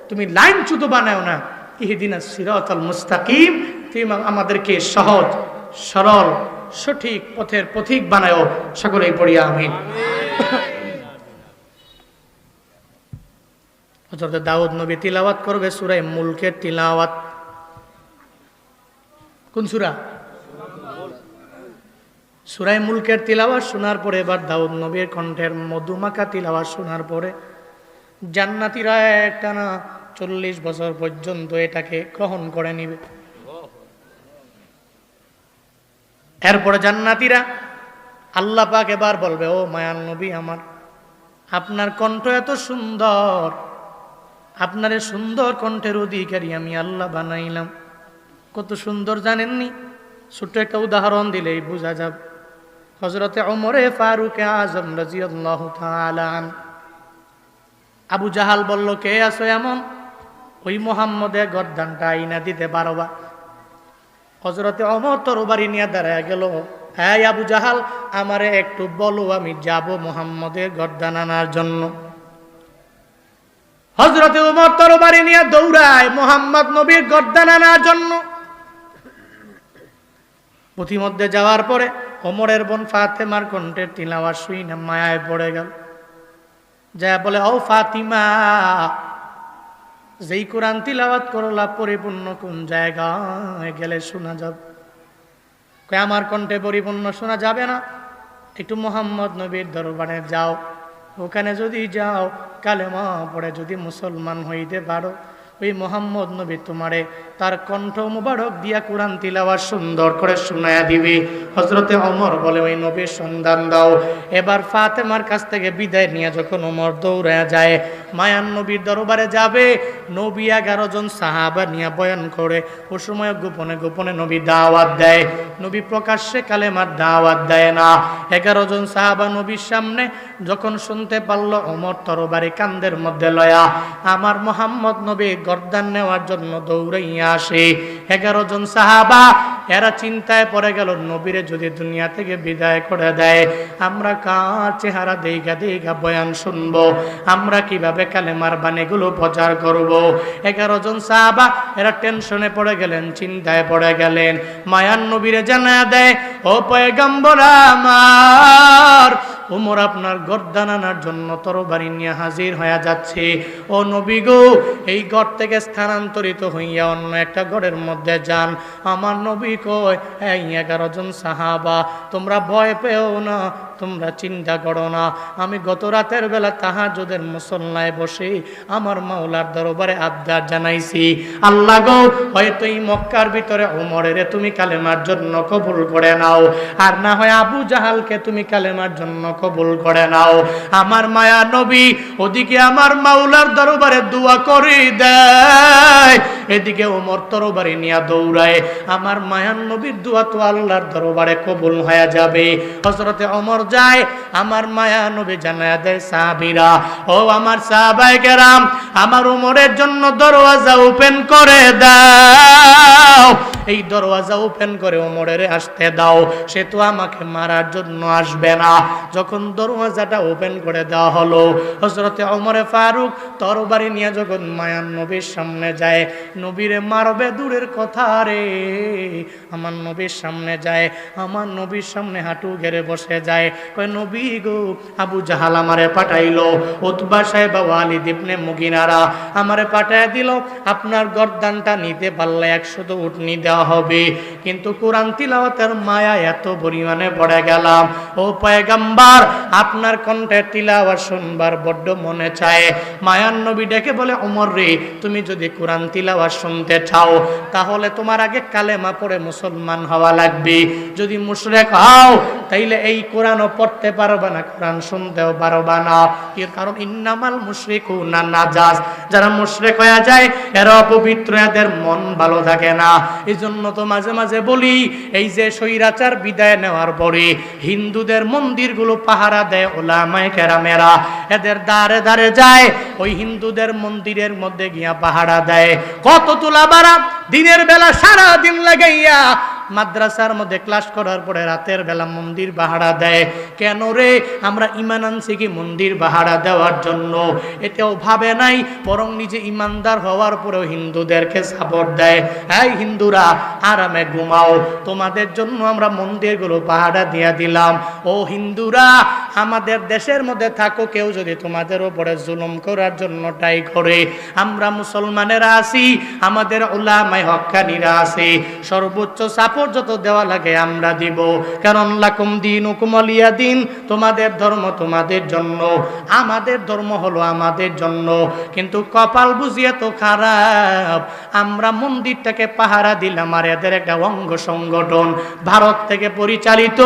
তুমি লাইনচ্যুত বানাও না। ইহদিনাস সিরাতাল মুস্তাকিম, তুমি আমাদেরকে সহজ সরল সঠিক পথের পথিক বানাও। সকলেই পড়ি আমিন। হযরত দাউদ নবী তিলাওয়াত করবে সূরা মুলকের তিলাওয়াত। কোন সূরা? সূরা মুলকের তিলাওয়াত শোনার পরে এবার দাউদ নবীর কণ্ঠের মধুমাখা তিলাওয়াত শোনার পরে জান্নাতীরা একটানা 40 বছর পর্যন্ত এটাকে গ্রহণ করে নিবে। এরপরে জান্নাতীরা আল্লাহ পাক এবার বলবে, ও মায়ার নবী আমার, আপনার কণ্ঠ এত সুন্দর, আপনার এই সুন্দর কণ্ঠের অধিকারী আমি আল্লাহ বানাইলাম। কত সুন্দর জানেননি? ছোট্ট একটা উদাহরণ দিলেই বোঝা যাবে। হযরতে ওমরে ফারুক আযম রাদিয়াল্লাহু তাআলা আনহু, আবু জাহাল বলল, কে আছো এমন ওই মুহাম্মদের গর্দানটা আইনা দিতে পারবা? হযরতে ওমর তরবারি নিয়ে দাঁড়ায় গেল, হ্যাঁ আবু জাহাল, আমারে একটু বলো, আমি যাব মুহাম্মদের গর্দান আনার জন্য। হযরতে ওমর তরবারি নিয়ে দৌড়ায় মুহাম্মদ নবীর গর্দান আনার জন্য। পথিমধ্যে যাওয়ার পরে ওমরের বোন ফাতেমার কণ্ঠের তিলাওয়াত শুনে মায়ায় পড়ে গেল। যা বলে, ও ফাতিমা, যেই কোরআন তিলাওয়াত করলা পরিপূর্ণ কোন জায়গায় গেলে শোনা যাবে? কয় আমার কণ্ঠে পরিপূর্ণ শোনা যাবে না, একটু মুহাম্মদ নবীর দরবারে যাও, ওখানে যদি যাও কালেমা পড়ে যদি মুসলমান হইতে পারো, ওই মুহাম্মদ নবী তোমারে তার কণ্ঠ মুবারক দিয়া কোরআন তিলাওয়াত সুন্দর করে শোনায়া দিবে। হযরতে ওমর বলে, ওই নবীর সন্ধান দাও। এবার ফাতেমার কাছ থেকে বিদায় নিয়ে যখন ওমর দৌড়ায়া যায় মায়ান নবীর দরবারে যাবে, নবী 11 জন সাহাবা নিয়ে বয়ান করে। ও সময় গোপনে গোপনে নবী দাওয়াত দেয়, নবী প্রকাশ্যে কালেমার দাওয়াত দেয় না। 11 জন সাহাবা নবীর সামনে যখন শুনতে পারল, ওমর তরবারি কান্দের মধ্যে লয়া আমার মুহাম্মদ নবী গর্দান নেওয়ার জন্য দৌড়াইয়া আসে। 11 জন সাহাবা এরা চিন্তায় পড়ে গেল, নবীরে যদি দুনিয়া থেকে বিদায় করে দেয়, আমরা কার চেহারা দেইগা দেইগা বয়ান শুনবো, আমরা কিভাবে কালেমার বাণীগুলো প্রচার করব। 11 জন সাহাবা এরা টেনশনে পড়ে গেলেন, চিন্তায় পড়ে গেলেন। মায়ান নবীরে জানায়া দেয়, ও পয়গম্বর আমার, ওমর আপনার গর্দান আনার জন্য তরবারি নিয়ে হাজির হয়ে যাচ্ছে। ও নবী গো, এই ঘর থেকে স্থানান্তরিত হইয়া অন্য একটা ঘরের মধ্যে যান। আমার নবী কয়, এই 11 জন সাহাবা, তোমরা ভয় পেও না, তোমরা চিন্তা করো না। আমি গত রাতের বেলা তাহাজ্জুদের মুসল্লায় বসে আমার মাওলার দরবারে আবদার জানাইছি, আল্লাহ গো, হয়তো এই মক্কার ভিতরে ওমরের তুমি কালেমার জন্য কবুল করে নাও, আর না হয় আবু জাহালকে তুমি কালেমার জন্য কবুল করে নাও। আমার মায়া নবী ওদিকে আমার মাওলার দরবারে দোয়া করে দেয়, এদিকে ওমর তরবারি নিয়ে দৌড়ায়। আমার মায়ান নবীর দোয়া তো আল্লাহর দরবারে কবুল হয়ে যাবে। হযরতে ওমর যায়, আমার মায়া নবী জানায়া দেয় সাহাবীরা, ও আমার সাহাবায়ে কেরাম, আমার ওমরের জন্য দরওয়াজা ওপেন করে দাও। এই দরওয়াজা ওপেন করে ওমরের আসতে দাও, সে তো আমাকে মারার জন্য আসবে না। যখন দরওয়াজাটা ওপেন করে দেওয়া হলো, হযরতে ওমরে ফারুক তরবারি নিয়ে যখন মায়ান নবীর সামনে যায়, নবীরে মারবে দূরের কথা রে, আমার নবীর সামনে যায়, আমার নবীর সামনে হাঁটু গেড়ে বসে যায়, কয় নবী গো, আবু জাহাল আমারে পাঠাইলো, উতবা সাহেব ওয়ালিদ ইবনে মুগিনারা আমারে পাঠায় দিল, আপনার গর্দানটা নিতে পারলে 100 উটনি দেওয়া হবে। কিন্তু কোরআন তিলাওয়াতের মায়া এত পরিমাণে পড়ে গেলাম, ও পয়গম্বর আপনার কণ্ঠে তিলাওয়াত শুনবার বড্ড মনে চায়। মায়ান নবী ডেকে বলে, ওমর রে, তুমি যদি কোরআন তিলাওয়াত শুনতে চাও তাহলে তোমার আগে কালেমা পড়ে মুসলমান হওয়া লাগবে। যদি মুশরিক হও তাইলে এই কোরআনও পড়তে পারবে না, কোরআন শুনতেও পারবে না। এর কারণ ইন্নামাল মুশরিকুনা নাজাস, যারা মুশরিক হয়ে যায় এরা অপবিত্র, এদের মন ভালো থাকে না। এই জন্য তো মাঝে মাঝে বলি, এই যে স্বৈরাচার বিদায় নেওয়ার পরে হিন্দুদের মন্দিরগুলো পাহারা দেয় উলামায়ে কেরামেরা, এদের দ্বারে দ্বারে যায়, ওই হিন্দুদের মন্দিরের মধ্যে গিয়া পাহারা দেয়। কত তোলা বাড়া দিনের বেলা সারা দিন লাগাইয়া মাদ্রাসার মধ্যে ক্লাস করার পরে রাতের বেলা মন্দির পাহারা দেয়। কেন রে? আমরা ঈমান আনছি কি মন্দির পাহারা দেওয়ার জন্য? এটাও ভাবে নাই, বরং নিজে ঈমানদার হওয়ার পরেও হিন্দুদেরকে সাপোর্ট দেয়। এই হিন্দুরা আরামে ঘুমাও, তোমাদের জন্য আমরা মন্দিরগুলো পাহারা দিয়ে দিলাম। ও হিন্দুরা আমাদের দেশের মধ্যে থাকো, কেউ যদি তোমাদের উপরে জুলুম করার জন্য ট্রাই করে, আমরা মুসলমানেরা আছি, আমাদের উলামায়ে হক্কানীরা আছে, সর্বোচ্চ সাপোর্ট যত দেওয়া লাগে আমরা দিব। কারণ লাকুম দীনুকুম ওয়ালিয়া দিন, তোমাদের ধর্ম তোমাদের জন্য, আমাদের ধর্ম হলো আমাদের জন্য। কিন্তু কপাল বুঝিয়ে তো খারাপ, আমরা মন্দিরটাকে পাহারা দিলাম আর এদের একটা অঙ্গ সংগঠন ভারত থেকে পরিচালিত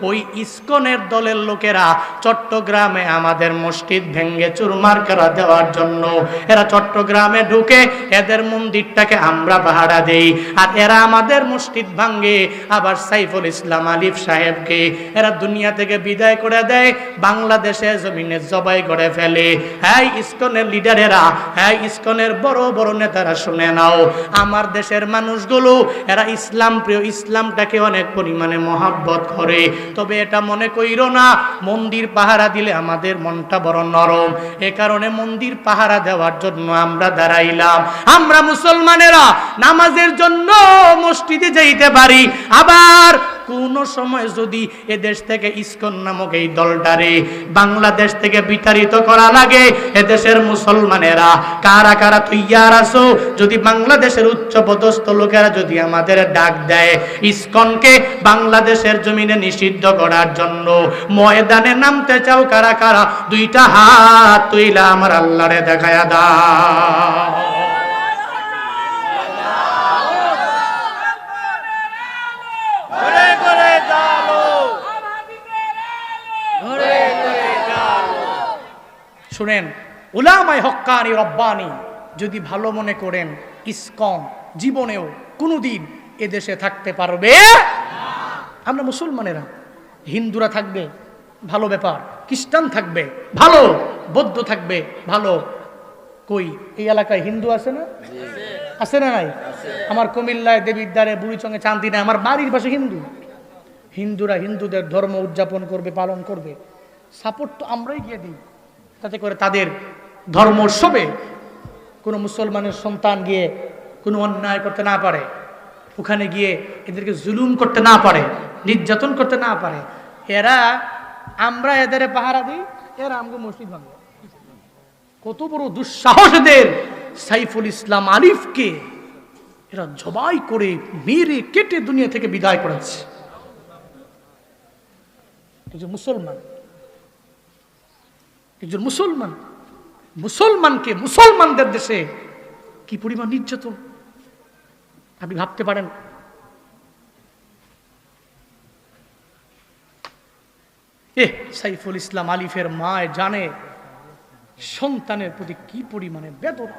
ওই ইসকনের দলের লোকেরা চট্টগ্রামে আমাদের মসজিদ ভেঙ্গে চুরমার করে দেওয়ার জন্য এরা চট্টগ্রামে ঢুকে এদের মন্দিরটাকে আমরা পাহারা দেই, আর এরা আমাদের মসজিদ ভাঙ্গে। আবার সাইফুল ইসলাম আলিফ সাহেবকে এরা দুনিয়া থেকে বিদায় করে দেয়, বাংলাদেশে জমিনে জবাই করে ফেলে। হ্যাঁ ইসকনের লিডারেরা, হ্যাঁ ইসকনের বড় বড় নেতারা, শুনে নাও, আমার দেশের মানুষগুলো এরা ইসলাম প্রিয়, ইসলামটাকে অনেক পরিমাণে মহাব্বত করে। তবে এটা মনে কইরো না মন্দির পাহারা দিলে আমাদের মনটা বড় নরম, এ কারণে মন্দির পাহারা দেওয়ার জন্য আমরা দাঁড়াইলাম। আমরা মুসলমানেরা নামাজের জন্য মসজিদে যাইতে পারি, আবার কোন সময় যদি এদেশ থেকে ইসকন নামক এই দলটারে বাংলাদেশ থেকে বিতাড়িত করা লাগে, এদেশের মুসলমানেরা কারা কারা তৈয়ার আছো? যদি বাংলাদেশের উচ্চ পদস্থ লোকেরা যদি আমাদের ডাক দেয় ইসকনকে বাংলাদেশের জমিনে নিষিদ্ধ করার জন্য, ময়দানে নামতে চাও কারা কারা? দুইটা হাত তুইলা আমার আল্লাহরে দেখায়া দাও। শুনেন, উলামায়ে হক্কানি রব্বানি যদি ভালো মনে করেন, ইসকন জীবনেও কোনোদিন এদেশে থাকতে পারবে না। আমরা মুসলমানেরা, হিন্দুরা থাকবে ভালো ব্যাপার, খ্রিস্টান থাকবে ভালো, বৌদ্ধ থাকবে ভালো। কই এই এলাকায় হিন্দু আছে না? আছে না নাই? আমার কুমিল্লায় দেবিদ্বারে বুড়িচঙ্গে চান্দিনা আমার বাড়ির পাশে হিন্দু। হিন্দুরা হিন্দুদের ধর্ম উদযাপন করবে, পালন করবে, সাপোর্ট তো আমরাই গিয়ে দিই, তাতে করে তাদের ধর্ম উৎসবে কোনো মুসলমানের সন্তান গিয়ে কোনো অন্যায় করতে না পারে, ওখানে গিয়ে এদেরকে জুলুম করতে না পারে, নির্যাতন করতে না পারে। এরা আমরা এদের পাহারা দিই, এরা আমাকে মসজিদ ভাঙে। কত বড় দুঃসাহস এদের! সাইফুল ইসলাম আলিফকে এরা জবাই করে মেরে কেটে দুনিয়া থেকে বিদায় করেছে। একজন মুসলমান, একজন মুসলমান, মুসলমানকে মুসলমানদের দেশে কি পরিমাণ নির্যাতন আপনি ভাবতে পারেন? সাইফুল ইসলাম আলিফের মা জানে সন্তানের প্রতি কি পরিমাণে বেদনা।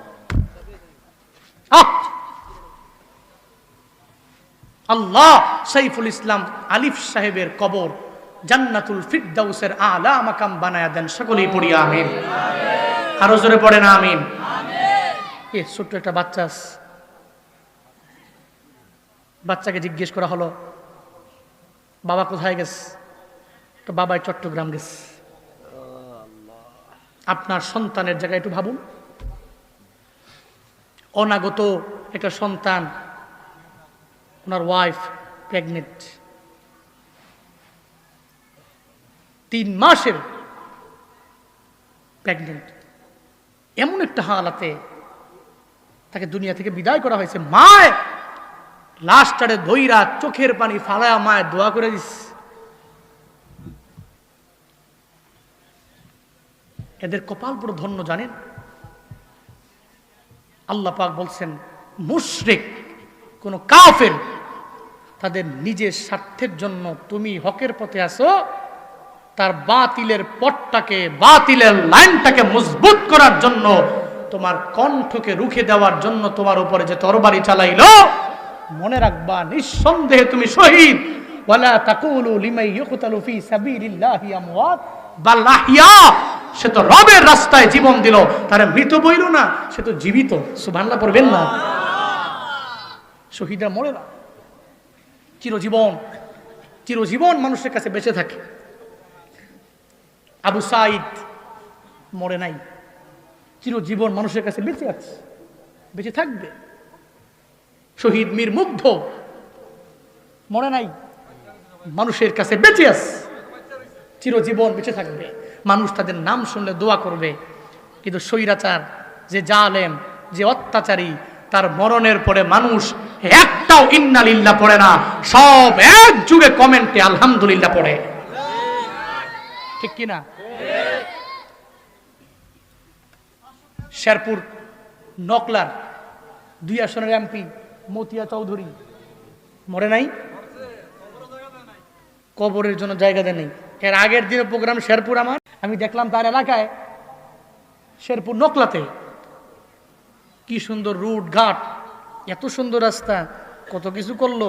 আল্লাহ সাইফুল ইসলাম আলিফ সাহেবের কবর জান্নাতুল ফিরদাউসের আলা মাকাম বানায়া দেন। সকলেই পড়ি আমিন। আরো জোরে পড়েন আমিন। এই ছোট্ট একটা বাচ্চাকে জিজ্ঞেস করা হলো, বাবা কোথায় গেছে? তো বাবাই চট্টগ্রাম গেছে। আপনার সন্তানের জায়গায় একটু ভাবুন। অনাগত একটা সন্তান, ওনার ওয়াইফ প্রেগনেন্ট, 3 মাসের প্রেগনেন্ট। এমন একটা হালাতে তাকে দুনিয়া থেকে বিদায় করা হয়েছে। মায় লাস্টারে ধইরা চোখের পানি ফালায়া মায় দোয়া করে দিস। এদের কপাল পুরো ধন্য জানেন। আল্লাহ পাক বলছেন, মুশরিক কোন কাফের তাদের নিজের স্বার্থের জন্য তুমি হকের পথে আসো, তার বাতিলের পথটাকে, বাতিলের লাইনটাকে মজবুত করার জন্য, তোমার কণ্ঠকে রুখে দেওয়ার জন্য তোমার উপরে যে তরবারি চালাইলো, মনে রাখবা নিঃসন্দেহে তুমি শহীদ। ওয়ালা তাকুলু লিমান ইউকতালু ফি সাবিলিল্লাহি আমওয়াত বাল আহইয়া। সে তো রবের রাস্তায় জীবন দিল, তারা মৃত বইল না, সে তো জীবিত। সুবহানাল্লাহ পড়বেন না? শহীদরা মরে না, চিরজীবন মানুষের কাছে বেঁচে থাকে। আবু সাঈদ মরে নাই, চিরজীবন মানুষের কাছে বেঁচে আছে, বেঁচে থাকবে। শহীদ মীর মুগ্ধ মরে নাই, মানুষের কাছে বেঁচে আছে, চিরজীবন বেঁচে থাকবে। মানুষ তাদের নাম শুনলে দোয়া করবে। কিন্তু স্বৈরাচার, যে জালেম, যে অত্যাচারী, তার মরণের পরে মানুষ একটাও ইন্না লিল্লাহ পড়ে না, সব এক যুগে কমেন্টে আলহামদুলিল্লাহ পড়ে। ঠিক কিনা? শেরপুর নকলার 2 আসনের এমপি মতিয়া চৌধুরী মরে নাই, কবরের জন্য জায়গা দেয় নেই। এর আগের দিনের প্রোগ্রাম শেরপুর আমার, আমি দেখলাম তার এলাকায় শেরপুর নকলাতে কি সুন্দর রুট ঘাট, এত সুন্দর রাস্তা, কত কিছু করলো।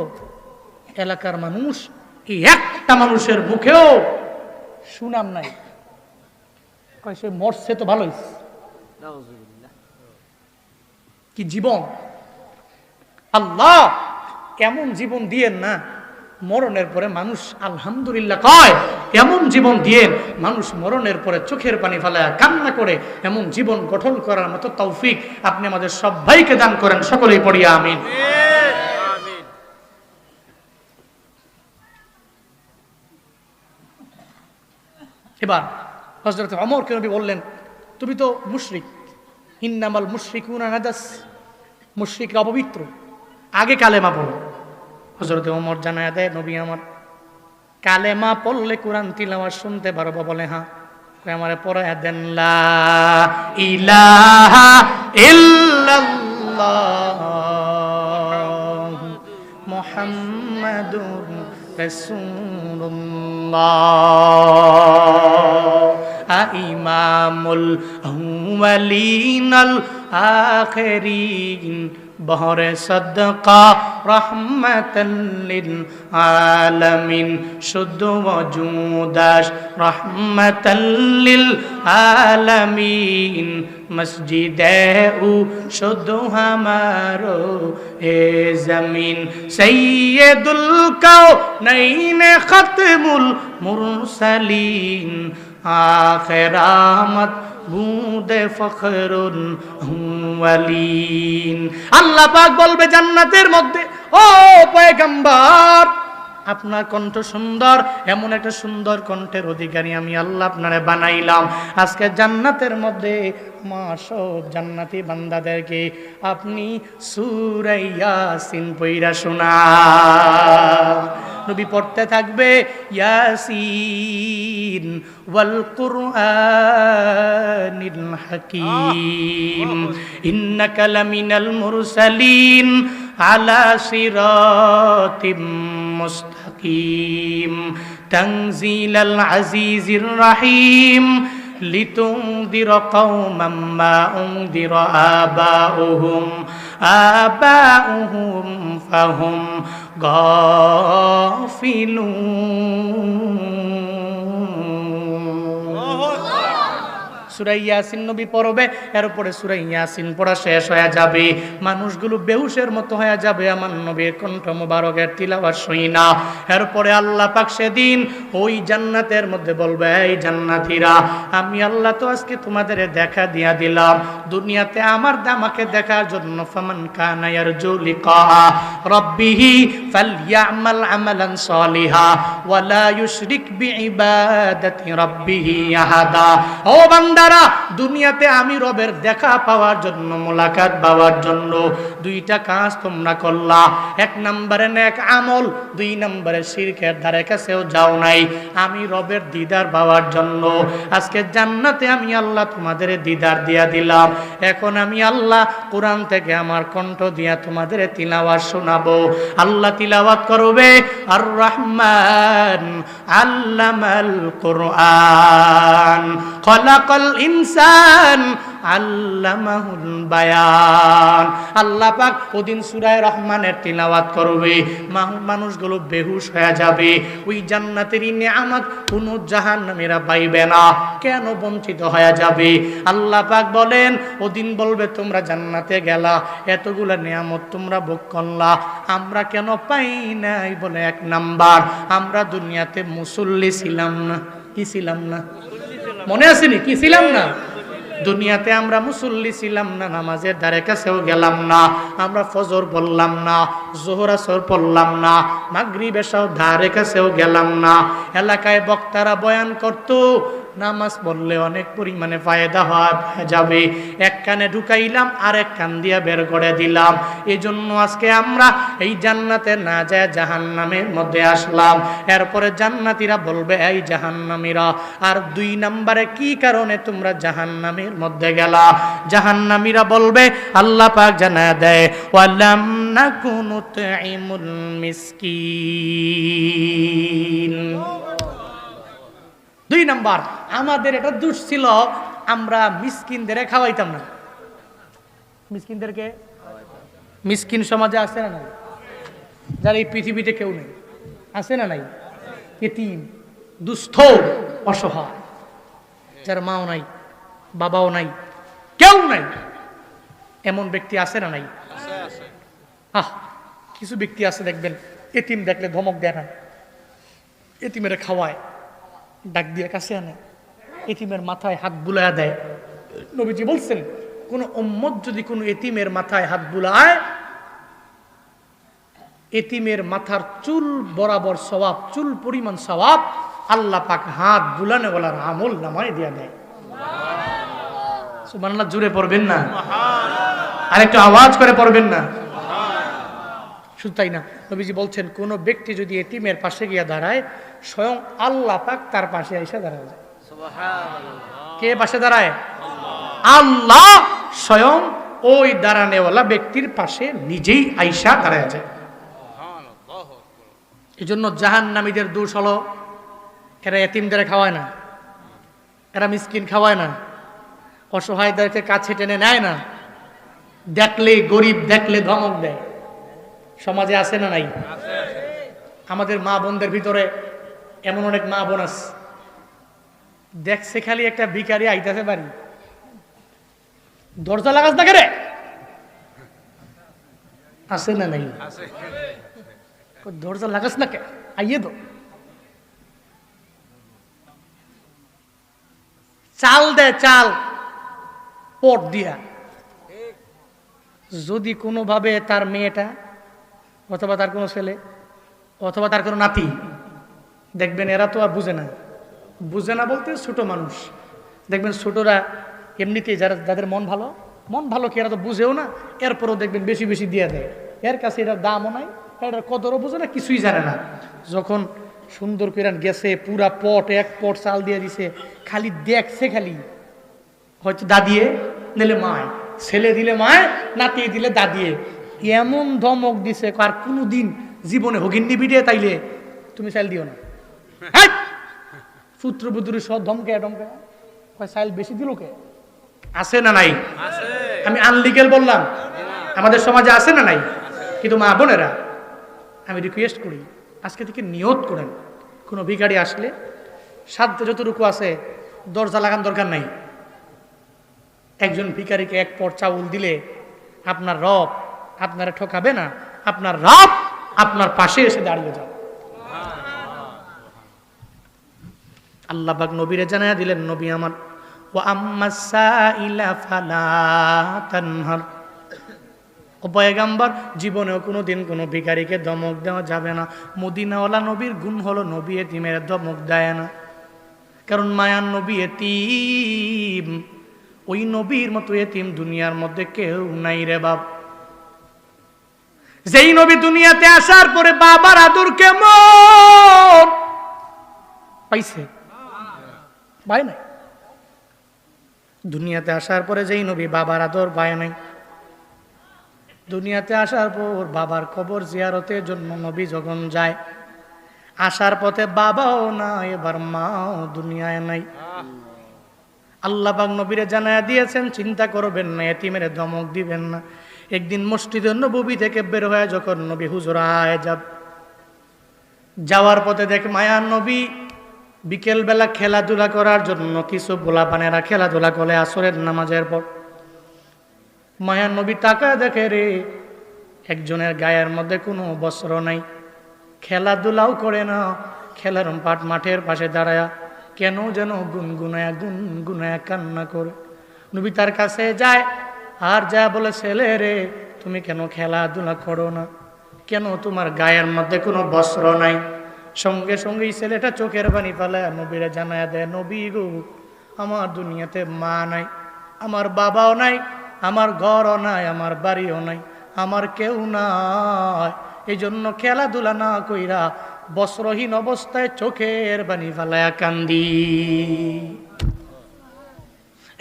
এলাকার মানুষ, এই একটা মানুষের মুখেও সুনাম নাই, কয় সে মরছে তো ভালোই। কি জীবন! আল্লাহ এমন জীবন দিয়েন না, মরণের পরে মানুষ আলহামদুলিল্লাহ কয়। এমন জীবন দিয়ে মানুষ মরণের পরে চোখের পানি ফেলায় কান্না করে, এমন জীবন গঠন করার মতো তৌফিক আপনি আমাদের সবাইকে দান করেন। সকলেই পড়িয়া আমিন। এবার হযরত ওমরকে নবী বললেন, তুমি তো মুশরিক, ইন্নামাল মুশরিকুনা নাজাস, মুশরিকরা অপবিত্র, আগে কালেমা পড়ো। হযরত ওমর জানায়া দেয়, নবী আমার কালেমা পড়লে কোরআন তিলাওয়াত শুনতে পারবো? বলে হ্যাঁ। আমারে পড়ায়া দেন, লা ইলাহা ইল্লাল্লাহ মুহাম্মাদুর রাসূলুল্লাহ ইমামুল আউয়ালিনাল আখিরিন বহরে সদকা রহমাতাল লিল আলামিন শুদ্ধ ওজুদাস রহমাতাল লিল আলামিন মসজিদে উ শুদ্ধ হামারো এ জমিন সৈয়দুল কাউনাইন খাতমুল মুরসালিন আখিরামত বুদে ফখরুল আউয়ালিন। আল্লাহ পাক বলবে জান্নাতের মধ্যে, ও পয়গম্বর, আপনার কণ্ঠ সুন্দর, এমন একটা সুন্দর কণ্ঠের অধিকারী আমি আল্লাহ আপনারে বানাইলাম। আজকে জান্নাতের মধ্যে আমার সব জান্নাতি বান্দাদেরকে আপনি সূরা ইয়াসিন পড়া শোনা। নবী পড়তে থাকবে, ইয়াসিন ওয়াল কুরআনিল হাকীম ইন্নাকা লামিনাল মুরসালিন আলা সিরাতিম মুস্তাকিম তানজিলাল আজিজির রহিম লিতুনদিরা কওমান মা উনদিরা আবাউহুম ফাহুম গাফিলুন। সূরা ইয়াসিন নবী পড়বে, এরপরে সূরা ইয়াসিন পড়া শেষ হয়ে যাবে, মানুষগুলো বেহুশের মতো হয়ে যাবে আমার নবীর কণ্ঠ মোবারকের তিলাওয়াত শুনি না। এরপরে আল্লাহ পাক সেদিন ওই জান্নাতের মধ্যে বলবে, এই জান্নাতীরা, আমি আল্লাহ তো আজকে তোমাদের দেখা দিয়া দিলাম, দুনিয়াতে আমার আমাকে দেখার জন্য ফামান কানা ইয়ারজু লিকা রাব্বিহি ফালইয়ামাল আমালান সালিহা ওয়া লা ইউশরিক বিইবাদাতি রাব্বিহি আহাদা। ও বান্দা, দুনিয়াতে আমি রবের দেখা পাওয়ার জন্য, মোলাকাত পাওয়ার জন্য দুইটা কাজ তোমরা করলা। এক নম্বরে নেক আমল, দুই নম্বরে শিরকের ধারে কাছেও যাও নাই। আমি রবের দিদার পাওয়ার জন্য আজকে জান্নাতে আমি আল্লাহ তোমাদের দিদার দিয়া দিলাম। এখন আমি আল্লাহ কোরআন থেকে আমার কণ্ঠ দিয়া তোমাদের তিলাওয়াত শোনাবো। আল্লাহ তিলাওয়াত করবে, আর রহমান আল্লামাল কুরআন খলাকাল ইনসান আল্লামাহুল বায়ান। আল্লাহ পাক ওদিন সূরা রহমানের তিলাওয়াত করবে, মানুষগুলো বেহুশ হয়ে যাবে। ওই জান্নাতের নিয়ামত কোন জাহান্নামীরা পাইবে না। কেন বঞ্চিত হয়ে যাবে? আল্লাহ পাক বলেন, ওদিন বলবে, তোমরা জান্নাতে গেলা, এতগুলা নিয়ামত তোমরা ভোগ করলা, আমরা কেন পাই নাই? বলে, এক নাম্বার, আমরা দুনিয়াতে মুসল্লি ছিলাম না। কি ছিলাম না? মনে আসেনি? কি ছিলাম না? দুনিয়াতে আমরা মুসল্লি ছিলাম না, নামাজের ধারে কাছেও গেলাম না, আমরা ফজর পড়লাম না, যোহর আসর পড়লাম না, মাগরিব এশাও ধারে কাছেও গেলাম না। এলাকায় বক্তারা বয়ান করতো, নামাজ পড়লে অনেক পরিমাণে ফায়দা হয়ে যাবে, এক কানে ঢুকাইলাম আর এক কান দিয়া বের করে দিলাম। এই জন্য আজকে আমরা এই জান্নাতে না যায় জাহান্নামের মধ্যে আসলাম। এরপরে জান্নাতীরা বলবে, এই জাহান্নামীরা, আর দুই নম্বরে কি কারণে তোমরা জাহান্নামের মধ্যে গেলা? জাহান্নামীরা বলবে, আল্লাহ পাক জানায় দেয়, ওয়ালাম নাকুনু তুইমুল মিসকিন। দুই নাম্বার, আমাদের এটা দোষ ছিল, আমরা মিসকিনদের খাওয়াইতাম না। মিসকিনদেরকে, মিসকিন সমাজে আছে না নাই? যারা এই পৃথিবীতে কেউ নেই, আছে না নাই? এতিম, দুস্থ, অসহায়, যার মাও নাই, বাবাও নাই, কেউ নাই, এমন ব্যক্তি আছে না নাই? কিছু ব্যক্তি আছে দেখবেন, এতিম দেখলে ধমক দেয় না, এতিমের খাওয়ায়, ডাক দিয়ে কাছে আনে, এতিমের মাথায় হাত বুলায়া দেয়। নবীজি বলছেন, কোন উম্মত যদি কোন এতিমের মাথায় হাত বুলায়, এতিমের মাথার চুল বরাবর সওয়াব, চুল পরিমাণ সওয়াব আল্লাহ পাক হাত বুলানে ওয়ালার আমল নামায় দিয়া দেয়। সুবহানাল্লাহ, জোরে পড়বেন না? আর একটু আওয়াজ করে পড়বেন না? শুধু তাই না, নবীজি বলছেন, কোন ব্যক্তি যদি এতিমের পাশে গিয়া দাঁড়ায়, স্বয়ং আল্লাহ পাক তার পাশে এসে দাঁড়ায় যায়। কে পাশে দাঁড়ায়? আল্লাহ স্বয়ং ওই দাঁড়ানেওয়ালা ব্যক্তির পাশে নিজেই আইসা দাঁড়ায় যায়। এই জন্য জাহান্নামীদের দোষ হলো, এরা এতিমদের খাওয়ায় না, এরা মিসকিন খাওয়ায় না, অসহায়দেরকে কাছে টেনে নেয় না, দেখলে গরিব দেখলে ধমক দেয়। সমাজে আছে না নাই? আমাদের মা বোনদের ভিতরে এমন অনেক মা বোন আছে, দেখছে খালি একটা ভিখারি আইতাছে বাড়ি, দরজা লাগাস না কেরে? আছে না নাই? দরজা লাগাস না কে? আইয়ে তো চাল দেয়, চাল পট দিয়া। যদি কোনোভাবে তার মেয়েটা অথবা তার কোনো ছেলে অথবা তার কোনো নাতি, দেখবেন এরা তো আর বুঝে না, বুঝে না বলতে ছোট মানুষ, দেখবেন ছোটরা এমনিতেই যাদের মন ভালো কি এরা তো বুঝেও না, এরপরও দেখবেন বেশি বেশি দিয়ে দেয়। এর কাছে এটার দামও নাই, এটার কদরও বুঝে না, কিছুই জানে না। যখন সুন্দর করে গেছে, পুরা পট, এক পট চাল দিয়ে দিছে, খালি দেখছে, খালি হয়তো দাদিয়ে দিলে মায়, ছেলে দিলে মায়, নাতি দিলে দাদিয়ে, এমন ধমক দিছে, আর কোনোদিন জীবনে হগিন্নি বিড়ে তাইলে তুমি চাল দিও না। পুত্র পুত্র সব ধমকে চাইল বেশি দিল কে? আছে না নাই? আমি আনলিগেল বললাম, আমাদের সমাজে আছে না নাই? কিন্তু মা বোনেরা আমি রিকোয়েস্ট করি আজকে থেকে নিয়ত করেন, কোনো ভিখারি আসলে সাধ্য যতটুকু আছে দরজা লাগান দরকার নাই। একজন ভিখারিকে এক পট চাউল দিলে আপনার রব আপনারা ঠকাবে না, আপনার রব আপনার পাশে এসে দাঁড়িয়ে যাবে। আল্লাহ পাক নবীরে জানায়া দিলেন, নবী আমার ওয়া আম্মাস সাইলা ফালা তানহার, ও পয়গম্বর জীবনেও কোনোদিন কোনো ভিখারিকে ধমক দেওয়া যাবে না। মদিনাওয়ালা নবীর গুণ হলো নবী এতিমের ধমক দেয় না, কারণ মায়ার নবী এতিম, ওই নবীর মতো এতিম দুনিয়ার মধ্যে কেউ নাই রে বাপ। যেই নবী দুনিয়াতে আসার পরে বাবার আদর কেমন পাইছে, পাই নাই। দুনিয়াতে আসার পরে যেই নবী বাবার আদর পায় নাই, দুনিয়াতে আসার পর বাবার কবর জিয়ারতের জন্য নবী যখন যায়, আসার পথে বাবাও না, এবার মাও দুনিয়ায় নাই। আল্লাহ পাক নবীরে জানায়া দিয়েছেন চিন্তা করবেন না, এতিমের ধমক দিবেন না। একদিন মসজিদে নববী থেকে বের হয়ে যখন নবী হুজরায় যাওয়ার পথে দেখে মায়ার নবী বিকেলবেলা খেলাধুলা করার জন্য কিছু পোলাপানেরা খেলাধুলা করে আসরের নামাজের পর। মায়ার নবী তাকায় দেখে রে একজনের গায়ের মধ্যে কোনো বস্ত্র নাই, খেলাধুলাও করে না, খেলার মাঠের পাশে দাঁড়ায়া কেন যেন গুনগুনায়া কান্না করে। নবী তার কাছে যায় আর যা বলে, ছেলে রে তুমি কেন খেলাধুলা করো না, কেন তোমার গায়ের মধ্যে কোনো বস্ত্র নাই? সঙ্গে সঙ্গে ছেলেটা চোখের পানি ফেলায় নবীরে জানায়া দেয়, নবী গো আমার দুনিয়াতে মা নাই, আমার বাবাও নাই, আমার ঘরও নাই, আমার বাড়িও নাই, আমার কেউ নাই, এই জন্য খেলাধুলা না কইরা বস্ত্রহীন অবস্থায় চোখের পানি ফেলায়া কান্দি।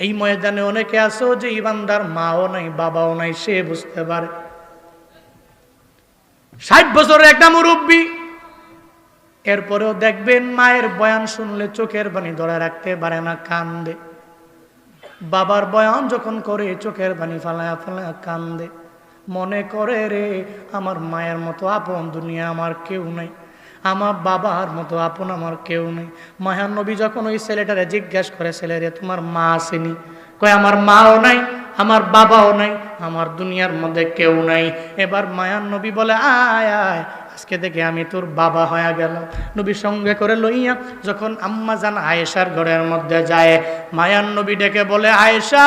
এই ময়দানে অনেকে আছে যে ইমানদার মাও নাই বাবাও নাই, সে বুঝতে পারে। 60 বছরের একটা মুরব্বী, এরপরেও দেখবেন মায়ের বয়ান শুনলে চোখের পানি ধরে রাখতে পারে না, কান্দে। বাবার বয়ান যখন করে চোখের পানি ফালায়া ফালায়া কান্দে, মনে করে রে আমার মায়ের মতো আপন দুনিয়া আমার কেউ নাই, আমার বাবার মতো আপন আমার কেউ নেই। মায়ার নবী যখন ওই ছেলেটারে জিজ্ঞেস করে, ছেলে রে তোমার মা আসেনি? কয় আমার মাও নাই, আমার বাবাও নাই, আমার দুনিয়ার মধ্যে কেউ নাই। এবার মায়ার নবী বলে, আয় আয় আজকে থেকে আমি তোর বাবা হয়ে গেলাম। নবী সঙ্গে করে লইয়া যখন আম্মা জান আয়েশার ঘরের মধ্যে যায়, মায়ার নবী ডেকে বলে, আয়েশা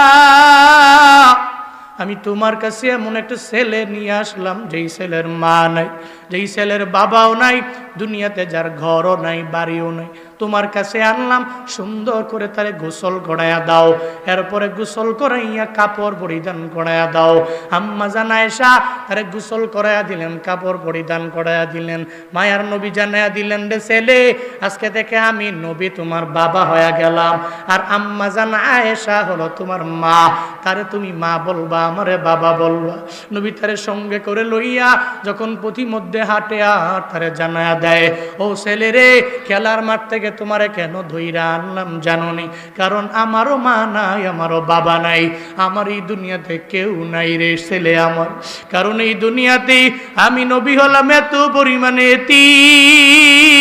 আমি তোমার কাছে এমন একটা ছেলে নিয়ে আসলাম যেই ছেলের মা নাই, যেই ছেলের বাবাও নাই, দুনিয়াতে যার ঘরও নাই বাড়িও নাই, তোমার কাছে আনলাম। সুন্দর করে তারে গোসল করাইয়া দাও, এরপরে গোসল করাইয়া কাপড় পরিধান করাইয়া দাও। আম্মা জান আয়েশা তারে গোসল করাইয়া দিলেন, কাপড় পরিধান করাইয়া দিলেন। মায়ার নবী জানাইয়া দিলেন, রে ছেলে আজকে থেকে আমি নবী তোমার বাবা হয়ে গেলাম, আর আম্মা জান আয়েশা হলো তোমার মা, তারে তুমি মা বলবা, আমারে বাবা বলবা। নবী তারে সঙ্গে করে লইয়া যখন পথিমধ্যে হাঁটে আর তারে জানায়া দেয়, ও ছেলে রে খেলার মাঠ থেকে তোমারে কেন ধইরা আনলাম জানোনি? কারণ আমারও মা নাই, আমারও বাবা নাই, আমার এই দুনিয়াতে কেউ নাই রে ছেলে আমার। কারণ এই দুনিয়াতে আমি নবী হলাম এত পরিমাণে এতিম,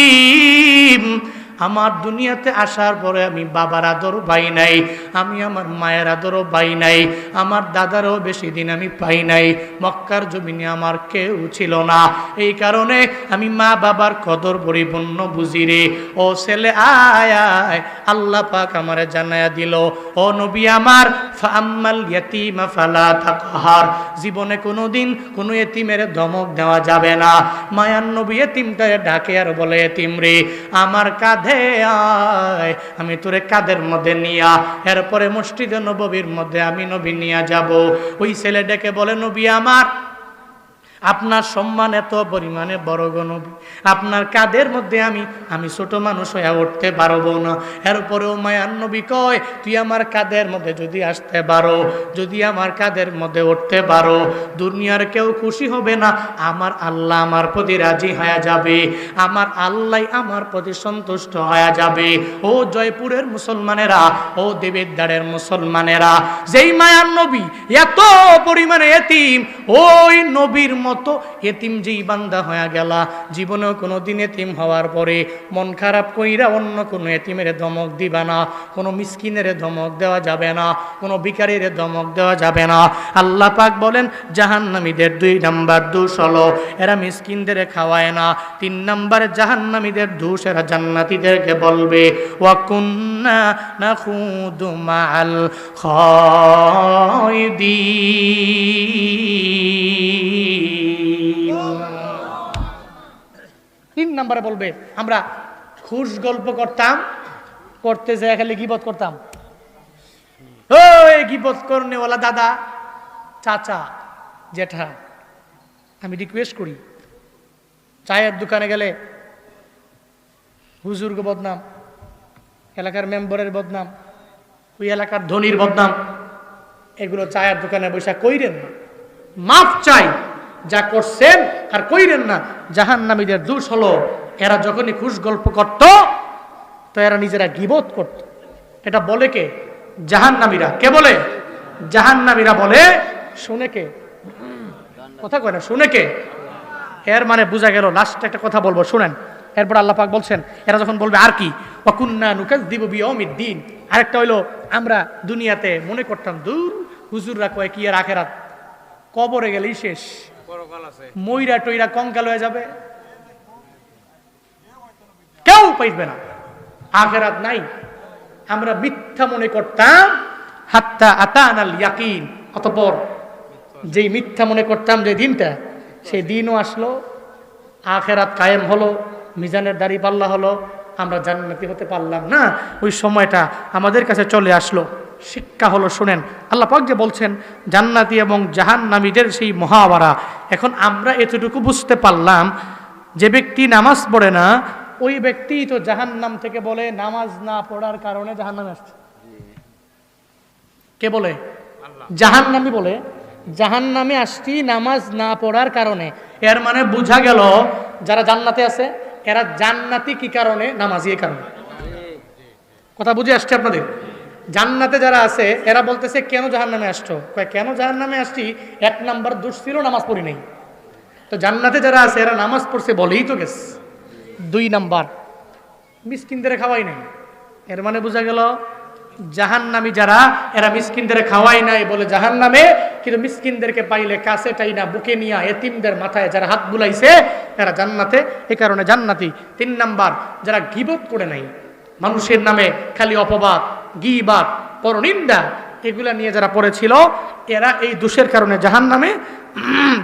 আমার দুনিয়াতে আসার পরে আমি বাবার আদর পাই নাই, আমি আমার মায়ের আদরও পাই নাই, আমার দাদারও বেশি দিন আমি পাই নাই, মক্কার জমিনে আমার কেউ ছিল না। এই কারণে আমি মা বাবার কদর পরিপূর্ণ বুঝি রে। ও ছেলে আয় আয়, আল্লাহ পাক আমারে জানায়া দিল, ও নবী আমার, ফাআম্মাল ইয়াতীমা ফালা তাকহার, জীবনে কোনোদিন কোনো এতিমের ধমক দেওয়া যাবে না। মায়ার নবী এতিমটারে ডাকে আর বলে, এতিম রে আমার কাঁধে আয়, আমি তোরে কাদের মধ্যে নিয়া এরপরে মসজিদে নববীর মধ্যে আমি নবী নিয়া যাব। ওই ছেলে ডেকে বলে, নবী আমার, আপনার সম্মান এত পরিমাণে বড় গো নবী, আপনার কাদের মধ্যে আমি ছোট মানুষ হয়ে উঠতে পারবো না। এরপরেও মায়ার নবী কয়, তুই আমার কাদের মধ্যে যদি আসতে পারো, যদি আমার কাদের মধ্যে উঠতে পারো, দুনিয়ার কেউ খুশি হবে না, আমার আল্লাহ আমার প্রতি রাজি হয়ে যাবে, আমার আল্লাহ আমার প্রতি সন্তুষ্ট হয়ে যাবে। ও জয়পুরের মুসলমানেরা, ও দেবেদ্বারের মুসলমানেরা, যেই মায়ার নবী এত পরিমাণে এতিম, ওই নবীর মতো মতো এতিম যেই বান্দা হয়ে গেলা, জীবনেও কোনো দিন এতিম হওয়ার পরে মন খারাপ কইরা অন্য কোনো এতিমের ধমক দিবা না, কোনো মিসকিনের ধমক দেওয়া যাবে না, কোনো ভিখারির ধমক দেওয়া যাবে না। আল্লাহ পাক বলেন জাহান্নামীদের 2 নাম্বার দোষ হলো এরা মিসকিনদের খাওয়ায় না। 3 নাম্বারে জাহান্নামীদের দোষ এরা জান্নাতীদেরকে বলবে ওয়া কুন্না নাখুদু মাআল খায়দিন। 3 নাম্বারে বলবে আমরা খুশ গল্প করতাম, করতে যায় খালি গীবত করতাম। ওই গীবত করনেওয়ালা দাদা, চাচা, জেঠা, আমি রিকোয়েস্ট করি চায়ের দোকানে গেলে হুজুরকে বদনাম, এলাকার মেম্বারের বদনাম, ওই এলাকার ধনির বদনাম, এগুলো চায়ের দোকানে বসে কইরেন না। মাফ চাই যা করছেন আর কইরেন না। জাহান্নামীদের দোষ হলো এরা যখনই খুশ গল্প করত তো এরা নিজেরা গীবত করত। এটা বলে কে? জাহান্নামীরা। কে বলে? জাহান্নামীরা বলে। শুনে কে? কথা কয় না, শুনে কে? এর মানে বোঝা গেল। লাস্টে একটা কথা বলবো, শুনেন। এরপর আল্লাহ পাক বলছেন এরা যখন বলবে আর কি, ওয়া কুন্না নুকাযযিবু বিয়াউমিদ্দিন, আরেকটা হইলো আমরা দুনিয়াতে মনে করতাম দূর হুজুররা কয় কি আর আখেরাত, কবরে গেলেই শেষ, মইরা টইরা কঙ্কাল হয়ে যাবে, কেউ পাইবে না, আখেরাত নাই। আমরা মিথ্যা মনে করতাম হাত্তা আতানাল ইয়াকিন। অতঃপর যেই মিথ্যা মনে করতাম যে দিনটা, সেই দিনও আসলো, আখেরাত কায়েম হলো, মিজানের দাড়ি পাল্লা হলো, আমরা জান্নাতি হতে পারলাম না। ওই সময়টা আমাদের কাছে চলে আসলো। শিক্ষা হলো, শুনেন, আল্লাহ পাক যে বলছেন জান্নাতি এবং জাহান্নামীদের সেই মহাওয়ারা। এখন আমরা এতটুকু বুঝতে পারলাম, যে ব্যক্তি নামাজ পড়ে না ওই ব্যক্তি তো জাহান্নাম থেকে বলে নামাজ না পড়ার কারণে জাহান্নামে আসছে। কে বলে? জাহান্নামী বলে জাহান্নামে আসছি নামাজ না পড়ার কারণে। এর মানে বোঝা গেল যারা জান্নাতে আছে এরা জান্নাতি কি কারণে? নামাজি এই কারণে। কথা বুঝে আসছে আপনাদের? জান্নাতে যারা আছে এরা বলতেছে কেন জাহান্নামে আসছো? কেন জাহান্নামে আসছি? 1 নাম্বার দোষ ছিল নামাজ পড়ি নাই। তো জান্নাতে যারা আছে এরা নামাজ পড়ছে বলেই তো গেছে। 2 নাম্বার মিসকিনদের খাওয়াই নাই। এর মানে বোঝা গেল জাহান্নামী যারা এরা মিসকিনদের খাওয়াই নাই বলে জাহান্নামে, কিন্তু মিসকিনদেরকে পাইলে কাছে টাই না বুকে নিয়া এতিমদের মাথায় যারা হাত বুলাইছে এরা জান্নাতে, এই কারণে জান্নাতি। 3 নাম্বার যারা গীবত করে নাই, মানুষের নামে খালি অপবাদ, গীবাত, পরনিন্দা এগুলা নিয়ে যারা পড়েছিল এরা এই দোষের কারণে জাহান্নামে।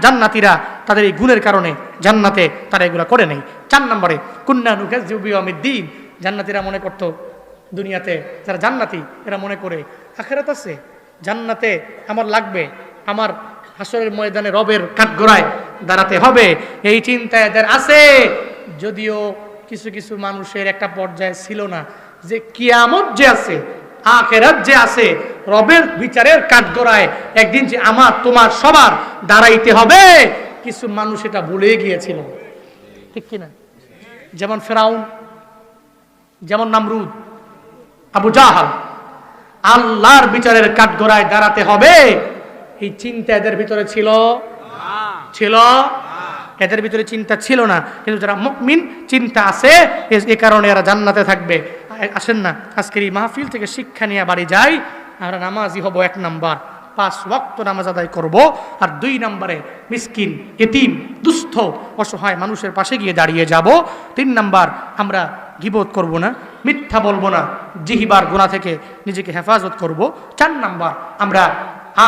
জান্নাতীরা তাদের এই গুণের কারণে জান্নাতে তারা এগুলা করে নাই। 4 নম্বরে কুন্না নুকাযযিবু বিয়াউমিদ্দিন, জান্নাতীরা মনে করতো দুনিয়াতে যারা জান্নাতি এরা মনে করে আখিরাত আছে, জান্নাতে আমার লাগবে, আমার হাসরের ময়দানে রবের কাঠগড়ায় দাঁড়াতে হবে, এই চিন্তা এদের আছে। যদিও কিছু কিছু মানুষের একটা পর্যায়ে ছিল না যে কিয়ামত যে আছে, আখিরাত যে আছে, রবের বিচারের কাঠগড়ায় একদিন যে আমার তোমার সবার দাঁড়াইতে হবে, কিছু মানুষ এটা ভুলে গিয়েছিল। ঠিক কিনা? যেমন ফেরাউন, যেমন নামরুদ, আবু জাহাল, আল্লাহর বিচারের কাঠগড়ায় দাঁড়াতে হবে এই চিন্তা এদের ভিতরে ছিল? ছিল? এদের ভিতরে চিন্তা ছিল না। কিন্তু যারা মুমিন চিন্তা আছে, এই কারণে এরা জান্নাতে থাকবে। আসেন না আজকের এই মাহফিল থেকে শিক্ষা নিয়ে বাড়ি যাই। আমরা নামাজি হব 1 নাম্বার, 5 ওয়াক্ত নামাজ আদায় করব। আর 2 নম্বরে মিসকিন, এতিম, দুস্থ, অসহায় মানুষের পাশে গিয়ে দাঁড়িয়ে যাব। 3 নাম্বার আমরা গীবত করব না, মিথ্যা বলবো না, জিহবার গুনাহ থেকে নিজেকে হেফাজত করব। 4 নাম্বার আমরা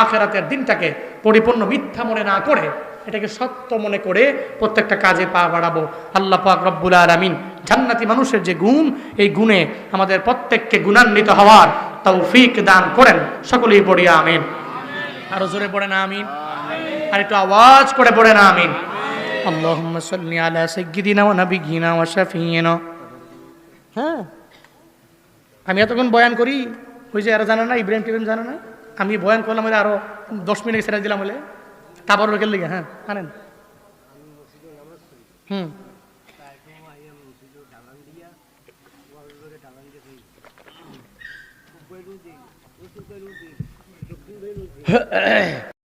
আখিরাতের দিনটাকে পরিপূর্ণ মিথ্যা মনে না করে এটাকে সত্য মনে করে প্রত্যেকটা কাজে পা বাড়াবো। আল্লাহ পাক রব্বুল আলামিন জান্নাতি মানুষের যে গুণ, এই গুণে আমাদের প্রত্যেককে গুণান্বিত হওয়ার তৌফিক দান করেন। সকলেই পড়ি আমিন। আরো জোরে পড়ে না আমিন? আর একটু আওয়াজ করে পড়ে না আমিন? আল্লাহুম্মা সাল্লি আলা সাইয়্যিদিনা ওয়া নাবিয়িনা ওয়া শাফিয়িনা। হ্যাঁ, আমি এতক্ষণ বয়ান করি, ওই যে এরা জানে না, ইব্রাহিম টিব্রাহিম জানে না, আমি বয়ান করলাম বলে আরো 10 মিনিট ছেড়ে দিলাম বলে তারপর লোকের লিগে। হ্যাঁ আনেন। হুম